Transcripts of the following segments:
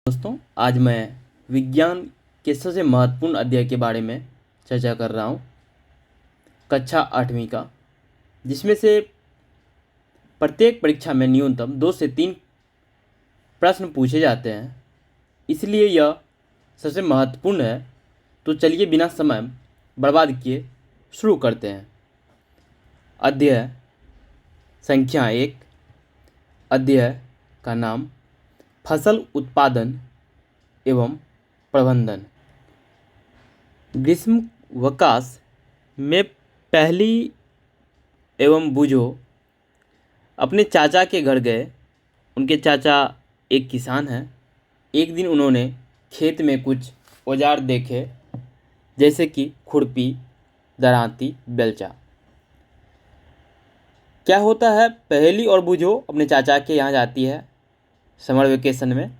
दोस्तों, आज मैं विज्ञान के सबसे महत्वपूर्ण अध्याय के बारे में चर्चा कर रहा हूँ, कक्षा 8वीं का, जिसमें से प्रत्येक परीक्षा में न्यूनतम 2 से 3 प्रश्न पूछे जाते हैं। इसलिए यह सबसे महत्वपूर्ण है। तो चलिए बिना समय बर्बाद किए शुरू करते हैं। अध्याय संख्या 1। अध्याय का नाम फसल उत्पादन एवं प्रबंधन। ग्रीष्मावकाश में पहली एवं बूझो अपने चाचा के घर गए। उनके चाचा एक किसान हैं। एक दिन उन्होंने खेत में कुछ औजार देखे, जैसे कि खुरपी, दरांती, बेलचा। क्या होता है, पहेली और बूझो अपने चाचा के यहाँ जाती है समर वेकेशन में।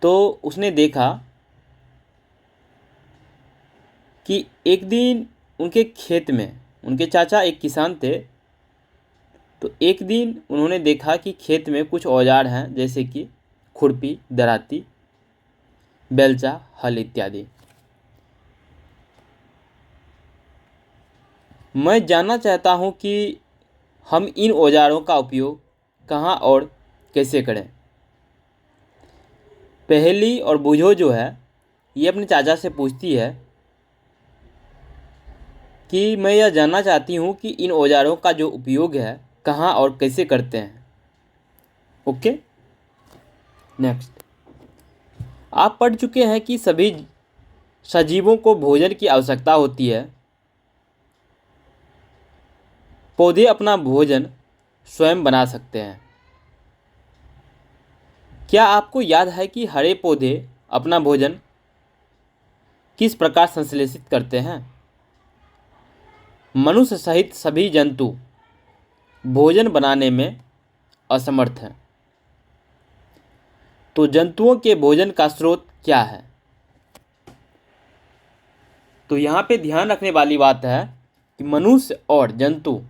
तो उसने देखा कि एक दिन उनके खेत में, उनके चाचा एक किसान थे, तो एक दिन उन्होंने देखा कि खेत में कुछ औजार हैं, जैसे कि खुरपी, दराती, बेलचा, हल इत्यादि। मैं जानना चाहता हूं कि हम इन औजारों का उपयोग कहां और कैसे करें। पहेली और बूझो जो है, ये अपने चाचा से पूछती है कि मैं यह जानना चाहती हूँ कि इन औजारों का जो उपयोग है कहाँ और कैसे करते हैं। Okay, next. आप पढ़ चुके हैं कि सभी सजीवों को भोजन की आवश्यकता होती है। पौधे अपना भोजन स्वयं बना सकते हैं। क्या आपको याद है कि हरे पौधे अपना भोजन किस प्रकार संश्लेषित करते हैं? मनुष्य सहित सभी जंतु भोजन बनाने में असमर्थ हैं। तो जंतुओं के भोजन का स्रोत क्या है? तो यहाँ पे ध्यान रखने वाली बात है कि मनुष्य और जंतु,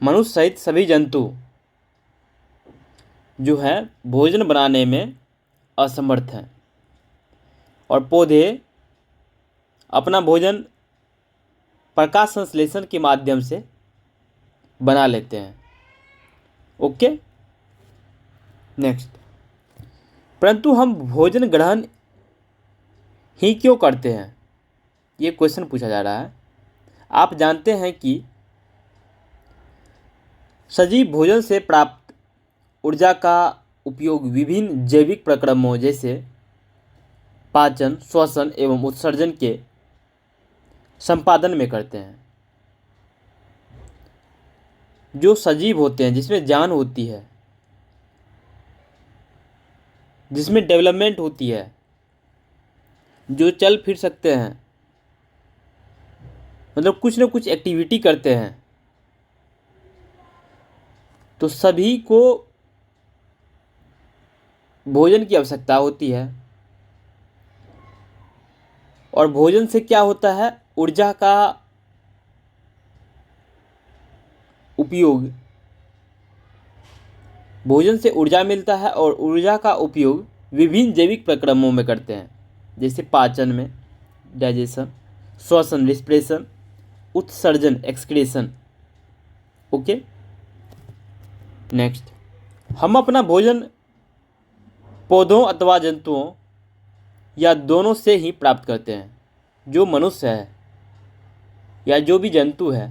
मनुष्य सहित सभी जंतु जो है भोजन बनाने में असमर्थ हैं, और पौधे अपना भोजन प्रकाश संश्लेषण के माध्यम से बना लेते हैं। Okay, next. परंतु हम भोजन ग्रहण ही क्यों करते हैं, ये क्वेश्चन पूछा जा रहा है। आप जानते हैं कि सजीव भोजन से प्राप्त ऊर्जा का उपयोग विभिन्न जैविक प्रक्रमों जैसे पाचन, श्वसन एवं उत्सर्जन के संपादन में करते हैं। जो सजीव होते हैं, जिसमें जान होती है, जिसमें डेवलपमेंट होती है, जो चल फिर सकते हैं, मतलब कुछ न कुछ एक्टिविटी करते हैं, तो सभी को भोजन की आवश्यकता होती है। और भोजन से क्या होता है, ऊर्जा का उपयोग, भोजन से ऊर्जा मिलता है और ऊर्जा का उपयोग विभिन्न जैविक प्रक्रमों में करते हैं, जैसे पाचन में डाइजेशन, श्वसन रिस्पिरेशन, उत्सर्जन एक्सक्रीशन। Okay, next. हम अपना भोजन पौधों अथवा जंतुओं या दोनों से ही प्राप्त करते हैं। जो मनुष्य है या जो भी जंतु है,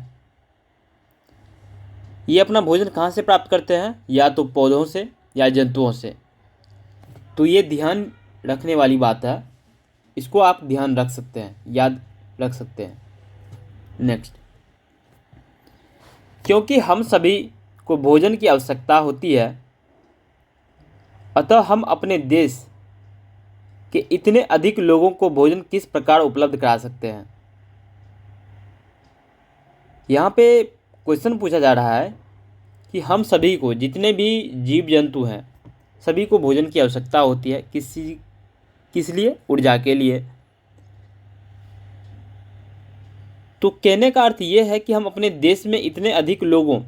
ये अपना भोजन कहाँ से प्राप्त करते हैं, या तो पौधों से या जंतुओं से। तो ये ध्यान रखने वाली बात है, इसको आप ध्यान रख सकते हैं, याद रख सकते हैं। नेक्स्ट। क्योंकि हम सभी को भोजन की आवश्यकता होती है, अतः हम अपने देश के इतने अधिक लोगों को भोजन किस प्रकार उपलब्ध करा सकते हैं। यहाँ पे क्वेश्चन पूछा जा रहा है कि हम सभी को, जितने भी जीव जंतु हैं, सभी को भोजन की आवश्यकता होती है। किस लिए? ऊर्जा के लिए। तो कहने का अर्थ ये है कि हम अपने देश में इतने अधिक लोगों,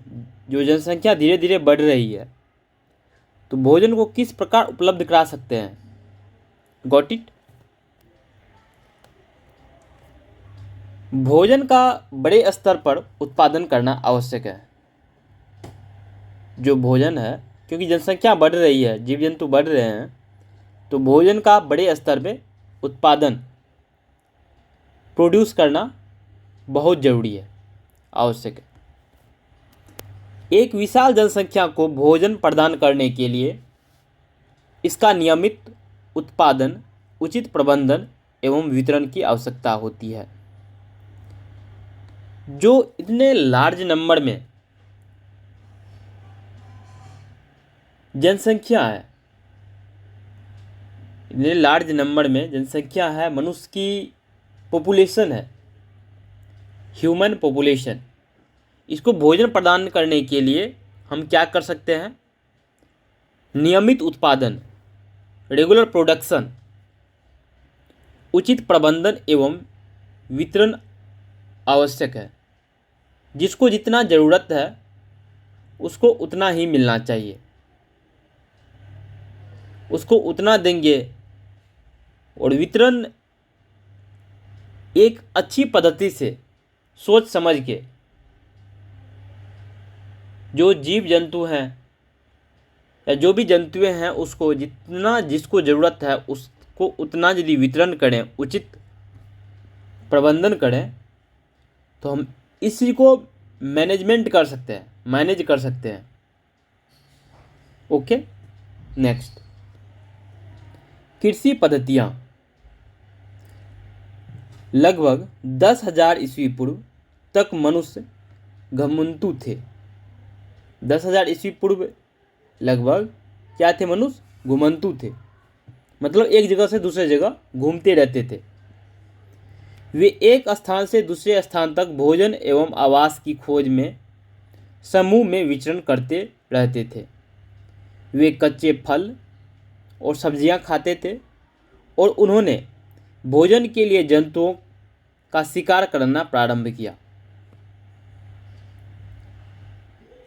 जो जनसंख्या धीरे धीरे बढ़ रही है, तो भोजन को किस प्रकार उपलब्ध करा सकते हैं? Got it? भोजन का बड़े स्तर पर उत्पादन करना आवश्यक है। जो भोजन है, क्योंकि जनसंख्या बढ़ रही है, जीव जंतु बढ़ रहे हैं, तो भोजन का बड़े स्तर पे उत्पादन, प्रोड्यूस करना बहुत ज़रूरी है, आवश्यक है। एक विशाल जनसंख्या को भोजन प्रदान करने के लिए इसका नियमित उत्पादन, उचित प्रबंधन एवं वितरण की आवश्यकता होती है। जो इतने लार्ज नंबर में जनसंख्या है, इतने लार्ज नंबर में जनसंख्या है, मनुष्य की पॉपुलेशन है, ह्यूमन पॉपुलेशन, इसको भोजन प्रदान करने के लिए हम क्या कर सकते हैं? नियमित उत्पादन, रेगुलर प्रोडक्शन, उचित प्रबंधन एवं वितरण आवश्यक है। जिसको जितना ज़रूरत है उसको उतना ही मिलना चाहिए, उसको उतना देंगे। और वितरण एक अच्छी पद्धति से, सोच समझ के, जो जीव जंतु हैं या जो भी जंतुएं हैं उसको जितना, जिसको ज़रूरत है उसको उतना यदि वितरण करें, उचित प्रबंधन करें, तो हम इस चीज़ को मैनेजमेंट कर सकते हैं, मैनेज कर सकते हैं। ओके, नेक्स्ट, कृषि पद्धतियाँ। लगभग 10,000 ईस्वी पूर्व तक मनुष्य घुमंतु थे। 10,000 ईस्वी पूर्व लगभग क्या थे? मनुष्य घुमंतु थे, मतलब एक जगह से दूसरे जगह घूमते रहते थे। वे एक स्थान से दूसरे स्थान तक भोजन एवं आवास की खोज में समूह में विचरण करते रहते थे। वे कच्चे फल और सब्जियां खाते थे और उन्होंने भोजन के लिए जंतुओं का शिकार करना प्रारंभ किया।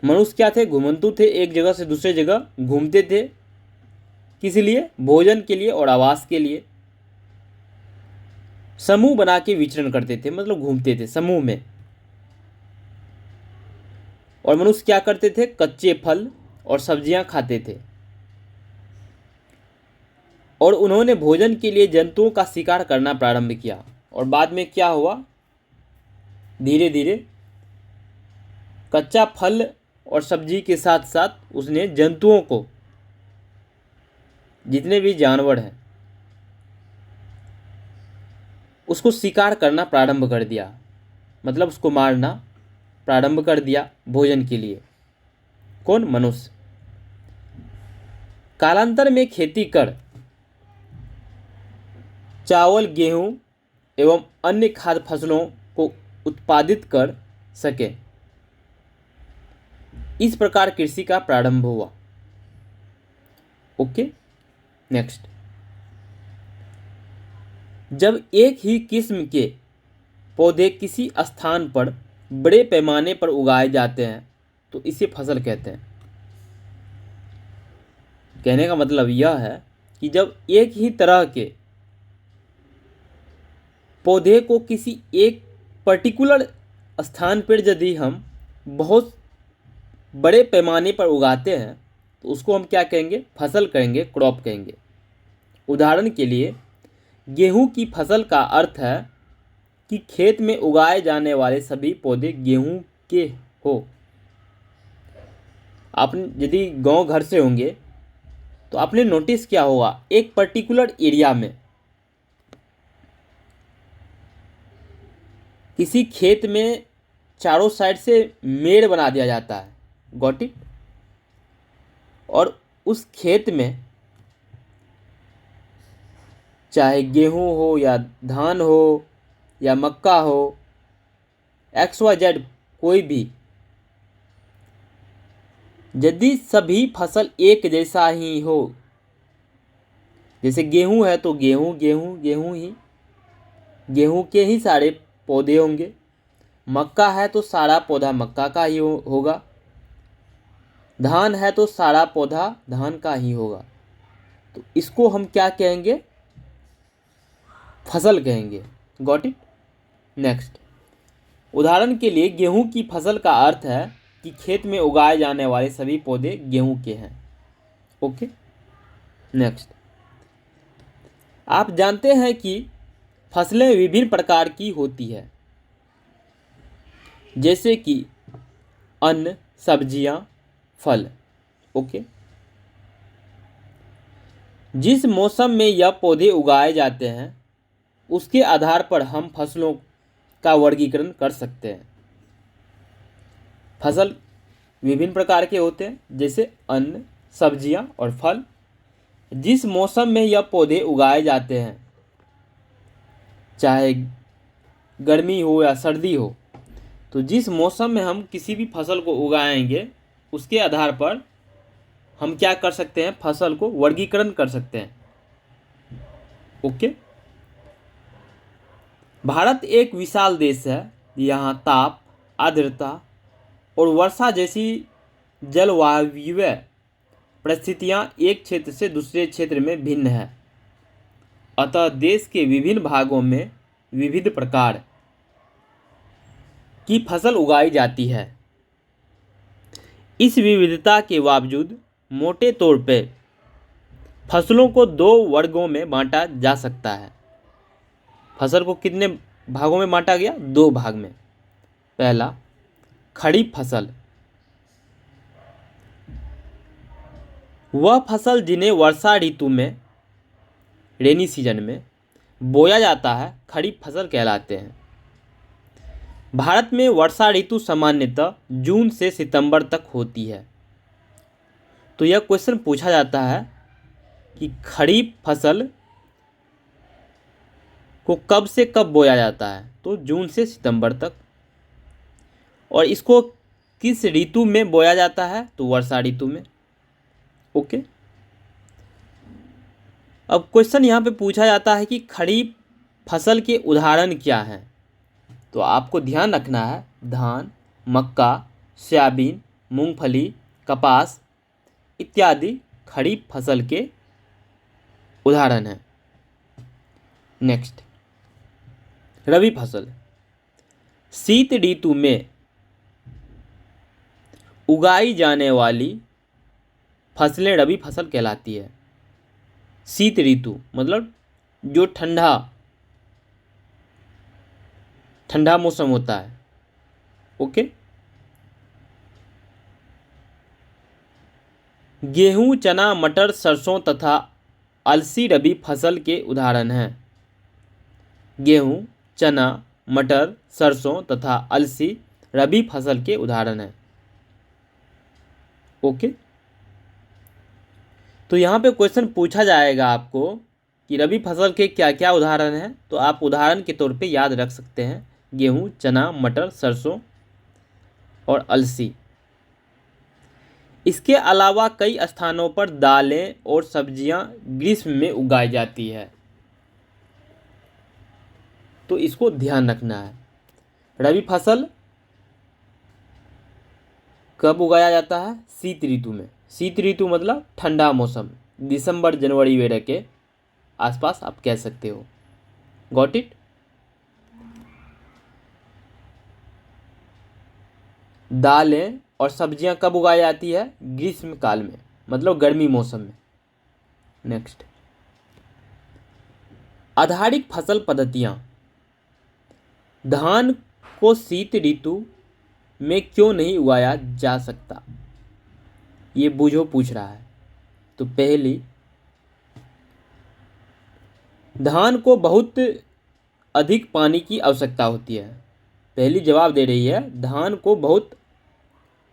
मनुष्य क्या थे? घुमंतु थे, एक जगह से दूसरे जगह घूमते थे। किस लिए? भोजन के लिए और आवास के लिए। समूह बना के विचरण करते थे, मतलब घूमते थे समूह में। और मनुष्य क्या करते थे? कच्चे फल और सब्जियां खाते थे और उन्होंने भोजन के लिए जंतुओं का शिकार करना प्रारंभ किया। और बाद में क्या हुआ? धीरे धीरे कच्चा फल और सब्जी के साथ साथ उसने जंतुओं को, जितने भी जानवर हैं, उसको शिकार करना प्रारंभ कर दिया, मतलब उसको मारना प्रारंभ कर दिया भोजन के लिए। कौन? मनुष्य। कालांतर में खेती कर चावल, गेहूं एवं अन्य खाद्य फसलों को उत्पादित कर सके, इस प्रकार कृषि का प्रारंभ हुआ। ओके, नेक्स्ट, जब एक ही किस्म के पौधे किसी स्थान पर बड़े पैमाने पर उगाए जाते हैं तो इसे फसल कहते हैं। कहने का मतलब यह है कि जब एक ही तरह के पौधे को किसी एक पर्टिकुलर स्थान पर यदि हम बहुत बड़े पैमाने पर उगाते हैं तो उसको हम क्या कहेंगे? फसल कहेंगे, क्रॉप कहेंगे। उदाहरण के लिए गेहूं की फसल का अर्थ है कि खेत में उगाए जाने वाले सभी पौधे गेहूं के हो। आप यदि गांव घर से होंगे तो आपने नोटिस किया होगा, एक पर्टिकुलर एरिया में किसी खेत में चारों साइड से मेड़ बना दिया जाता है, गॉट इट? और उस खेत में चाहे गेहूं हो या धान हो या मक्का हो, XYZ कोई भी, यदि सभी फसल एक जैसा ही हो, जैसे गेहूं है तो गेहूं गेहूं गेहूं ही, गेहूं के ही सारे पौधे होंगे। मक्का है तो सारा पौधा मक्का का ही होगा। धान है तो सारा पौधा धान का ही होगा, तो इसको हम क्या कहेंगे? फसल कहेंगे। Got it? नेक्स्ट, उदाहरण के लिए गेहूं की फसल का अर्थ है कि खेत में उगाए जाने वाले सभी पौधे गेहूं के हैं। ओके। नेक्स्ट, आप जानते हैं कि फसलें विभिन्न प्रकार की होती है, जैसे कि अन्न, सब्जियां, फल। ओके। जिस मौसम में यह पौधे उगाए जाते हैं उसके आधार पर हम फसलों का वर्गीकरण कर सकते हैं। फसल विभिन्न प्रकार के होते हैं, जैसे अन्न, सब्जियां और फल। जिस मौसम में यह पौधे उगाए जाते हैं, चाहे गर्मी हो या सर्दी हो, तो जिस मौसम में हम किसी भी फसल को उगाएंगे उसके आधार पर हम क्या कर सकते हैं? फसल को वर्गीकरण कर सकते हैं। ओके। भारत एक विशाल देश है। यहाँ ताप, आर्द्रता और वर्षा जैसी जलवायुवीय परिस्थितियाँ एक क्षेत्र से दूसरे क्षेत्र में भिन्न है। अतः देश के विभिन्न भागों में विविध प्रकार की फसल उगाई जाती है। इस विविधता के बावजूद मोटे तौर पे फसलों को दो वर्गों में बांटा जा सकता है। फसल को कितने भागों में बांटा गया? दो भाग में। पहला, खरीफ फसल। वह फसल जिन्हें वर्षा ऋतु में, रेनी सीजन में बोया जाता है, खरीफ फसल कहलाते हैं। भारत में वर्षा ऋतु सामान्यतः जून से सितंबर तक होती है। तो यह क्वेश्चन पूछा जाता है कि खरीफ फसल को कब से कब बोया जाता है? तो जून से सितंबर तक। और इसको किस ऋतु में बोया जाता है? तो वर्षा ऋतु में। ओके। अब क्वेश्चन यहाँ पे पूछा जाता है कि खरीफ फसल के उदाहरण क्या हैं? तो आपको ध्यान रखना है, धान, मक्का, सोयाबीन, मूंगफली, कपास इत्यादि खरीफ फसल के उदाहरण हैं। नेक्स्ट, रबी फसल। शीत ऋतु में उगाई जाने वाली फसलें रबी फसल कहलाती है। शीत ऋतु मतलब जो ठंडा मौसम होता है। ओके। गेहूं, चना, मटर, सरसों तथा अलसी रबी फसल के उदाहरण हैं। गेहूं, चना, मटर, सरसों तथा अलसी रबी फसल के उदाहरण हैं। ओके। तो यहाँ पे क्वेश्चन पूछा जाएगा आपको कि रबी फसल के क्या क्या उदाहरण हैं, तो आप उदाहरण के तौर पे याद रख सकते हैं गेहूं, चना, मटर, सरसों और अलसी। इसके अलावा कई स्थानों पर दालें और सब्जियां ग्रीष्म में उगाई जाती है, तो इसको ध्यान रखना है। रबी फसल कब उगाया जाता है? शीत ऋतु में। शीत ऋतु मतलब ठंडा मौसम, दिसंबर जनवरी वगैरह के आसपास आप कह सकते हो। Got it? दालें और सब्जियां कब उगाई जाती है? ग्रीष्म काल में, मतलब गर्मी मौसम में। नेक्स्ट, आधारिक फसल पद्धतियां। धान को शीत ऋतु में क्यों नहीं उगाया जा सकता? ये बूझो पूछ रहा है। तो पहली, धान को बहुत अधिक पानी की आवश्यकता होती है। पहली जवाब दे रही है, धान को बहुत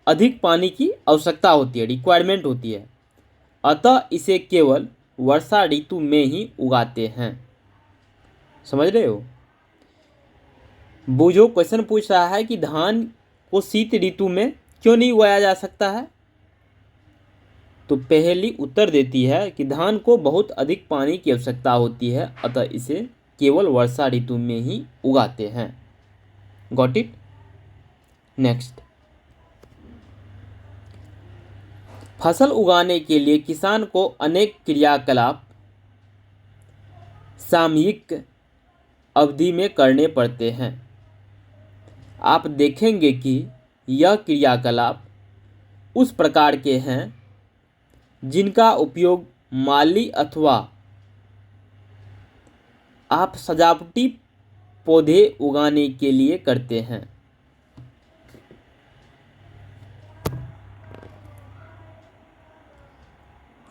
अधिक पानी की आवश्यकता होती है, रिक्वायरमेंट होती है। अतः इसे केवल वर्षा ऋतु में ही उगाते हैं। समझ रहे हो? बूझो क्वेश्चन पूछ रहा है कि धान को शीत ऋतु में क्यों नहीं उगाया जा सकता है? तो पहली उत्तर देती है कि धान को बहुत अधिक पानी की आवश्यकता होती है, अतः इसे केवल वर्षा ऋतु में ही उगाते हैं। Got it? नेक्स्ट, फसल उगाने के लिए किसान को अनेक क्रियाकलाप सामयिक अवधि में करने पड़ते हैं। आप देखेंगे कि यह क्रियाकलाप उस प्रकार के हैं जिनका उपयोग माली अथवा आप सजावटी पौधे उगाने के लिए करते हैं।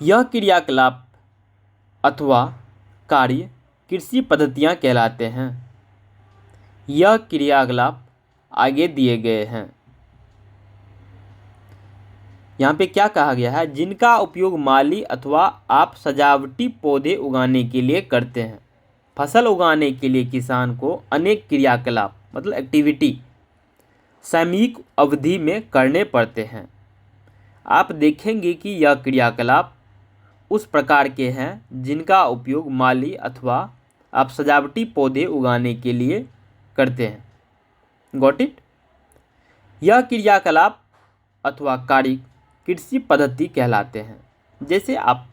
यह क्रियाकलाप अथवा कार्य कृषि पद्धतियाँ कहलाते हैं। यह क्रियाकलाप आगे दिए गए हैं। यहाँ पे क्या कहा गया है? जिनका उपयोग माली अथवा आप सजावटी पौधे उगाने के लिए करते हैं। फसल उगाने के लिए किसान को अनेक क्रियाकलाप मतलब एक्टिविटी सामयिक अवधि में करने पड़ते हैं। आप देखेंगे कि यह क्रियाकलाप उस प्रकार के हैं जिनका उपयोग माली अथवा आप सजावटी पौधे उगाने के लिए करते हैं। Got it? यह क्रियाकलाप अथवा कार्य कृषि पद्धति कहलाते हैं। जैसे आप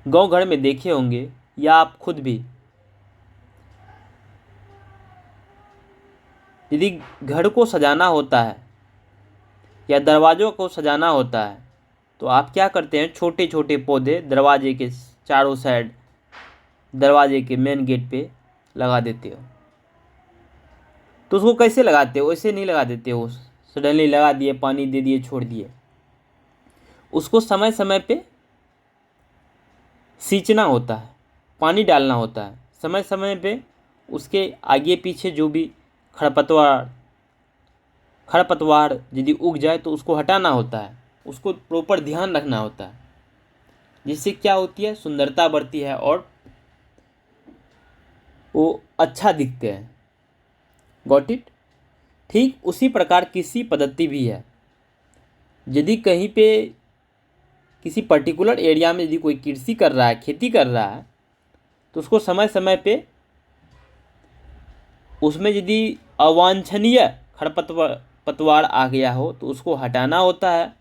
गांव घर में देखे होंगे या आप खुद भी, यदि घर को सजाना होता है या दरवाज़ों को सजाना होता है तो आप क्या करते हैं? छोटे छोटे पौधे दरवाजे के चारों साइड, दरवाजे के मेन गेट पे लगा देते हो। तो उसको कैसे लगाते हो? ऐसे नहीं लगा देते हो सडनली लगा दिए, पानी दे दिए, छोड़ दिए। उसको समय समय पे सींचना होता है, पानी डालना होता है समय समय पे। उसके आगे पीछे जो भी खरपतवार यदि उग जाए तो उसको हटाना होता है, उसको प्रॉपर ध्यान रखना होता है, जिससे क्या होती है? सुंदरता बढ़ती है और वो अच्छा दिखते हैं। Got it? ठीक उसी प्रकार कृषि पद्धति भी है। यदि कहीं पे किसी पर्टिकुलर एरिया में यदि कोई कृषि कर रहा है, खेती कर रहा है, तो उसको समय समय पे उसमें यदि अवांछनीय खरपतवार आ गया हो तो उसको हटाना होता है।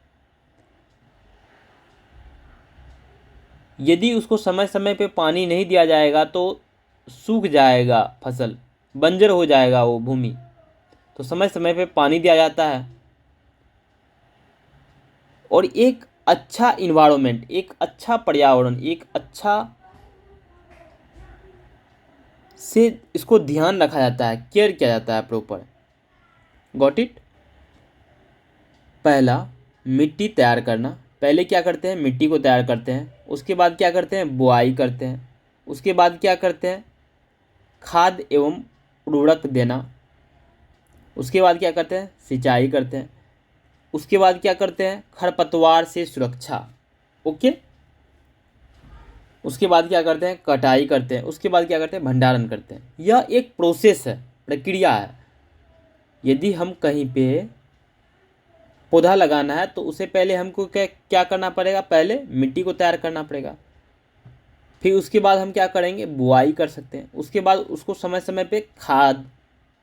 यदि उसको समय समय पे पानी नहीं दिया जाएगा तो सूख जाएगा फसल, बंजर हो जाएगा वो भूमि। तो समय समय पे पानी दिया जाता है और एक अच्छा इन्वायरमेंट, एक अच्छा पर्यावरण, एक अच्छा से इसको ध्यान रखा जाता है, केयर किया जाता है प्रॉपर। Got it? पहला मिट्टी तैयार करना। पहले क्या करते हैं? मिट्टी को तैयार करते हैं। उसके बाद क्या करते हैं? बुआई करते हैं। उसके बाद क्या करते हैं? खाद एवं उर्वरक देना। उसके बाद क्या करते हैं? सिंचाई करते हैं। उसके बाद क्या करते हैं? खरपतवार से सुरक्षा। ओके। उसके बाद क्या करते हैं? कटाई करते हैं। उसके बाद क्या करते हैं? भंडारण करते हैं। यह एक प्रोसेस है, प्रक्रिया है। यदि हम कहीं पे पौधा लगाना है तो उससे पहले हमको क्या करना पड़ेगा? पहले मिट्टी को तैयार करना पड़ेगा। फिर उसके बाद हम क्या करेंगे? बुआई कर सकते हैं। उसके बाद उसको समय समय पे खाद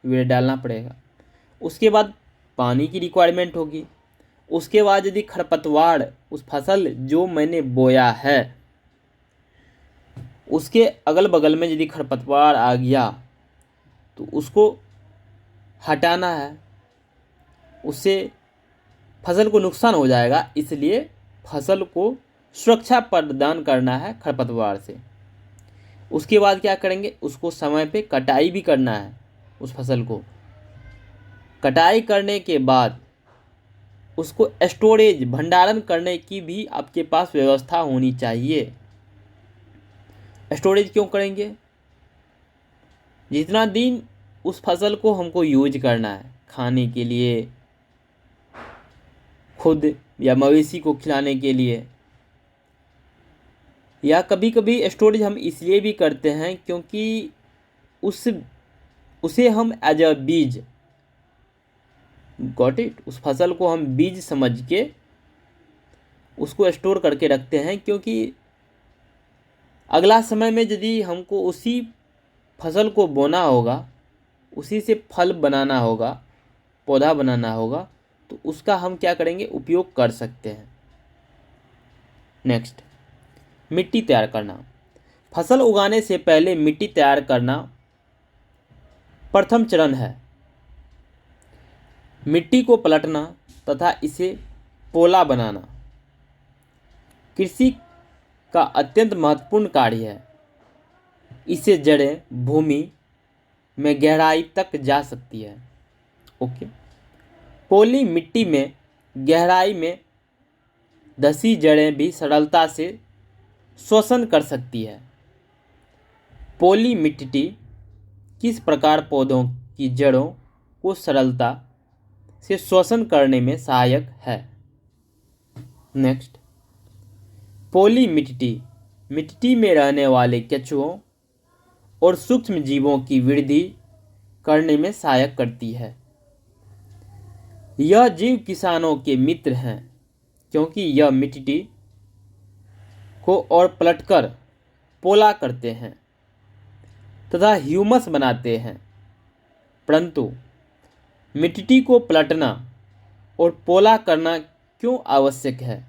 वे डालना पड़ेगा। उसके बाद पानी की रिक्वायरमेंट होगी। उसके बाद यदि खरपतवार, उस फसल जो मैंने बोया है उसके अगल बगल में यदि खरपतवार आ गया तो उसको हटाना है, उससे फसल को नुकसान हो जाएगा। इसलिए फसल को सुरक्षा प्रदान करना है खरपतवार से। उसके बाद क्या करेंगे? उसको समय पे कटाई भी करना है। उस फसल को कटाई करने के बाद उसको स्टोरेज, भंडारण करने की भी आपके पास व्यवस्था होनी चाहिए। स्टोरेज क्यों करेंगे? जितना दिन उस फसल को हमको यूज करना है, खाने के लिए, खुद या मवेशी को खिलाने के लिए, या कभी कभी स्टोरेज हम इसलिए भी करते हैं क्योंकि उसे हम एज अ बीज, गॉट इट, उस फसल को हम बीज समझ के उसको स्टोर करके रखते हैं। क्योंकि अगला समय में यदि हमको उसी फसल को बोना होगा, उसी से फल बनाना होगा, पौधा बनाना होगा, तो उसका हम क्या करेंगे? उपयोग कर सकते हैं। नेक्स्ट, मिट्टी तैयार करना। फसल उगाने से पहले मिट्टी तैयार करना प्रथम चरण है। मिट्टी को पलटना तथा इसे पोला बनाना कृषि का अत्यंत महत्वपूर्ण कार्य है। इससे जड़ें भूमि में गहराई तक जा सकती है। ओके, पोली मिट्टी में गहराई में धसी जड़ें भी सरलता से श्वसन कर सकती है। पोली मिट्टी किस प्रकार पौधों की जड़ों को सरलता से श्वसन करने में सहायक है। नेक्स्ट, पोली मिट्टी में रहने वाले केंचुओं और सूक्ष्म जीवों की वृद्धि करने में सहायक करती है। यह जीव किसानों के मित्र हैं क्योंकि यह मिट्टी को और पलटकर पोला करते हैं तथा ह्यूमस बनाते हैं। परंतु मिट्टी को पलटना और पोला करना क्यों आवश्यक है?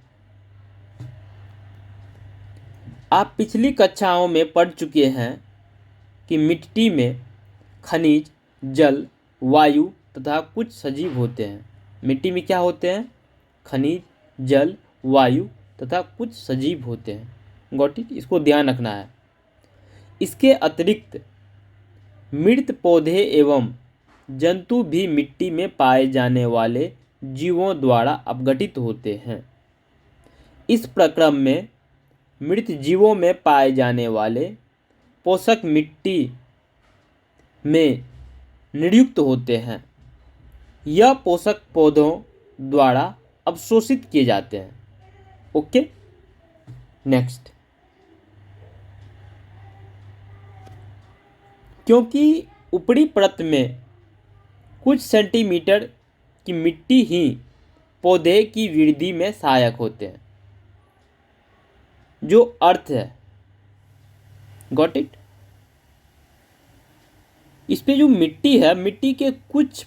आप पिछली कक्षाओं में पढ़ चुके हैं कि मिट्टी में खनिज, जल, वायु तथा कुछ सजीव होते हैं। मिट्टी में क्या होते हैं? खनिज, जल, वायु तथा कुछ सजीव होते हैं। Got it? इसको ध्यान रखना है। इसके अतिरिक्त मृत पौधे एवं जंतु भी मिट्टी में पाए जाने वाले जीवों द्वारा अपघटित होते हैं। इस प्रक्रम में मृत जीवों में पाए जाने वाले पोषक मिट्टी में नियुक्त होते हैं। यह पोषक पौधों द्वारा अवशोषित किए जाते हैं। ओके, नेक्स्ट, क्योंकि ऊपरी परत में कुछ सेंटीमीटर की मिट्टी ही पौधे की वृद्धि में सहायक होते हैं, जो अर्थ है। Got it? इस पे जो मिट्टी है, मिट्टी के कुछ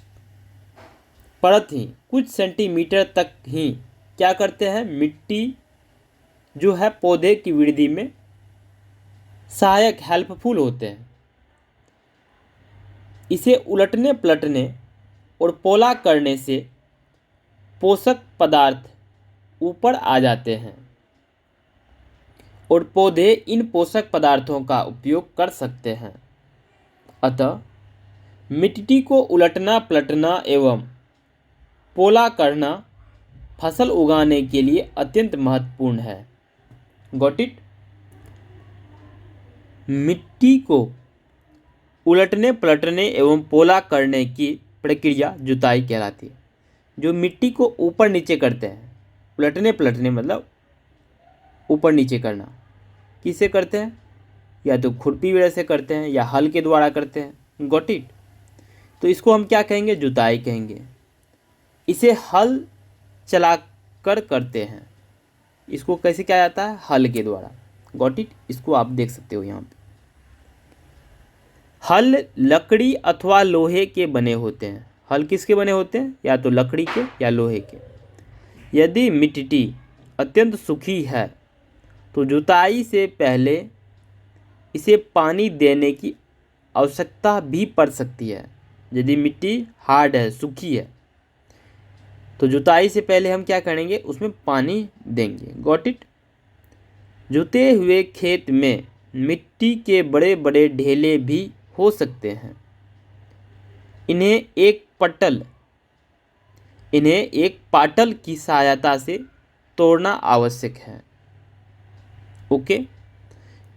परत ही कुछ सेंटीमीटर तक ही क्या करते हैं? मिट्टी जो है पौधे की वृद्धि में सहायक, हेल्पफुल होते हैं। इसे उलटने पलटने और पोला करने से पोषक पदार्थ ऊपर आ जाते हैं और पौधे इन पोषक पदार्थों का उपयोग कर सकते हैं। अतः मिट्टी को उलटना पलटना एवं पोला करना फसल उगाने के लिए अत्यंत महत्वपूर्ण है। Got it? मिट्टी को उलटने पलटने एवं पोला करने की प्रक्रिया जुताई कहलाती है। जो मिट्टी को ऊपर नीचे करते हैं, उलटने पलटने मतलब ऊपर नीचे करना, किससे करते हैं? या तो खुरपी वगैरह से करते हैं या हल के द्वारा करते हैं। Got it? तो इसको हम क्या कहेंगे? जुताई कहेंगे। इसे हल चला कर करते हैं। इसको कैसे किया जाता है? हल के द्वारा। Got it? इसको आप देख सकते हो यहाँ पे। हल लकड़ी अथवा लोहे के बने होते हैं। हल किसके बने होते हैं? या तो लकड़ी के या लोहे के। यदि मिट्टी अत्यंत सूखी है तो जुताई से पहले इसे पानी देने की आवश्यकता भी पड़ सकती है। यदि मिट्टी हार्ड है, सूखी है, तो जुताई से पहले हम क्या करेंगे? उसमें पानी देंगे। Got it? जुते हुए खेत में मिट्टी के बड़े बड़े ढेले भी हो सकते हैं। इन्हें एक पाटल की सहायता से तोड़ना आवश्यक है। ओके,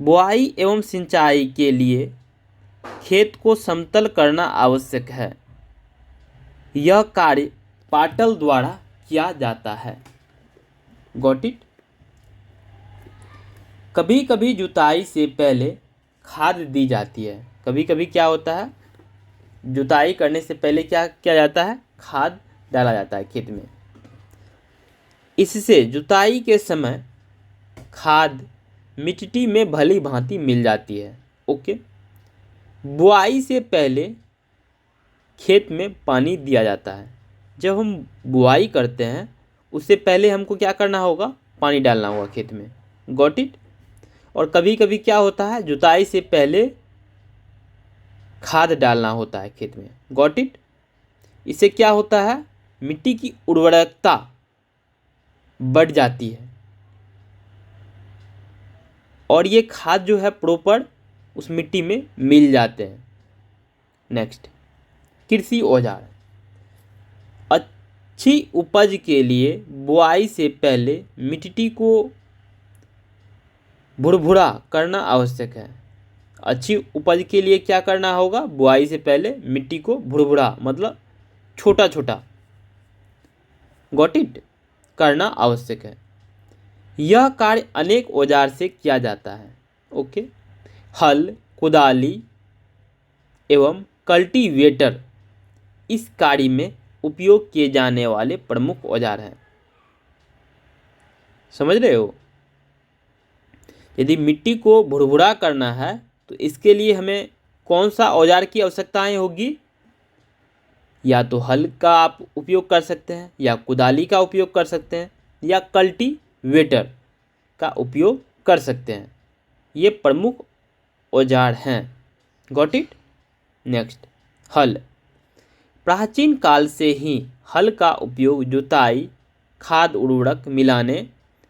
बुआई एवं सिंचाई के लिए खेत को समतल करना आवश्यक है। यह कार्य पाटल द्वारा किया जाता है। Got it? कभी कभी जुताई से पहले खाद दी जाती है। कभी कभी क्या होता है? जुताई करने से पहले क्या किया जाता है? खाद डाला जाता है खेत में। इससे जुताई के समय खाद मिट्टी में भली भांति मिल जाती है। ओके, बुआई से पहले खेत में पानी दिया जाता है। जब हम बुआई करते हैं उससे पहले हमको क्या करना होगा? पानी डालना होगा खेत में। Got it. और कभी कभी क्या होता है, जुताई से पहले खाद डालना होता है खेत में। Got it. इससे क्या होता है, मिट्टी की उर्वरकता बढ़ जाती है और ये खाद जो है प्रॉपर उस मिट्टी में मिल जाते हैं। नेक्स्ट, कृषि औजार। अच्छी उपज के लिए बुआई से पहले मिट्टी को भुरभुरा करना आवश्यक है। अच्छी उपज के लिए क्या करना होगा, बुआई से पहले मिट्टी को भुरभुरा मतलब छोटा छोटा, गॉट इट, करना आवश्यक है। यह कार्य अनेक औजार से किया जाता है। ओके। हल, कुदाली एवं कल्टीवेटर इस कार्य में उपयोग किए जाने वाले प्रमुख औजार हैं। समझ रहे हो। यदि मिट्टी को भुरभुरा करना है तो इसके लिए हमें कौन सा औजार की आवश्यकताएं होगी, या तो हल का आप उपयोग कर सकते हैं, या कुदाली का उपयोग कर सकते हैं, या कल्टीवेटर का उपयोग कर सकते हैं। ये प्रमुख औजार हैं। Got it. नेक्स्ट, हल। प्राचीन काल से ही हल का उपयोग जुताई, खाद उर्वरक मिलाने,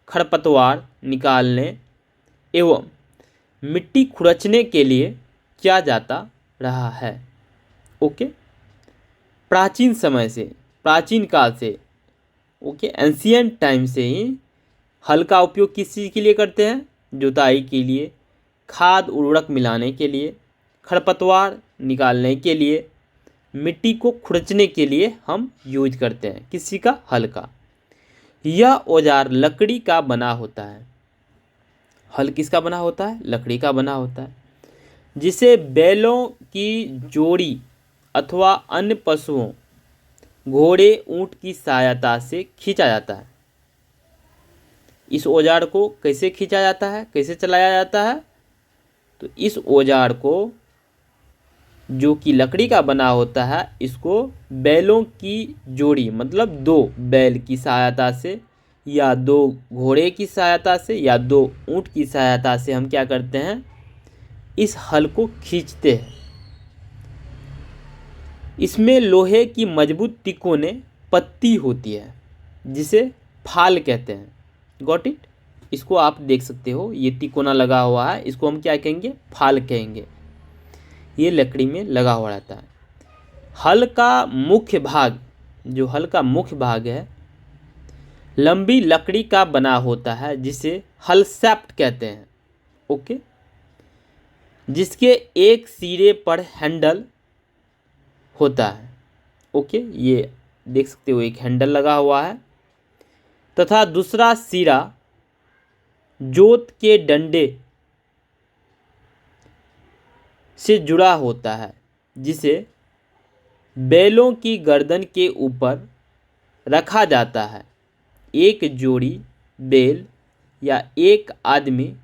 खरपतवार निकालने एवं मिट्टी खुरचने के लिए किया जाता रहा है। ओके। प्राचीन समय से, प्राचीन काल से, ओके, एंशियंट टाइम से ही हल का उपयोग किस चीज़ के लिए करते हैं, जुताई के लिए, खाद उर्वरक मिलाने के लिए, खरपतवार निकालने के लिए, मिट्टी को खुरचने के लिए हम यूज करते हैं किसी का, हल का। यह औजार लकड़ी का बना होता है। हल किसका बना होता है, लकड़ी का बना होता है, जिसे बैलों की जोड़ी अथवा अन्य पशुओं, घोड़े, ऊंट की सहायता से खींचा जाता है। इस औजार को कैसे खींचा जाता है, कैसे चलाया जाता है, तो इस औजार को जो कि लकड़ी का बना होता है, इसको बैलों की जोड़ी मतलब 2 बैल की सहायता से, या 2 घोड़े की सहायता से, या 2 ऊंट की सहायता से हम क्या करते हैं, इस हल को खींचते हैं। इसमें लोहे की मजबूत तिकोने पत्ती होती है जिसे फाल कहते हैं। Got it. इसको आप देख सकते हो, ये तिकोना लगा हुआ है, इसको हम क्या कहेंगे, फाल कहेंगे। ये लकड़ी में लगा हुआ रहता है। हल का मुख्य भाग, जो हल का मुख्य भाग है, लंबी लकड़ी का बना होता है जिसे हल शाफ्ट कहते हैं। ओके। जिसके एक सिरे पर हैंडल होता है। ओके, ये देख सकते हो एक हैंडल लगा हुआ है, तथा दूसरा सिरा जोत के डंडे से जुड़ा होता है, जिसे बैलों की गर्दन के ऊपर रखा जाता है। एक जोड़ी बैल या एक आदमी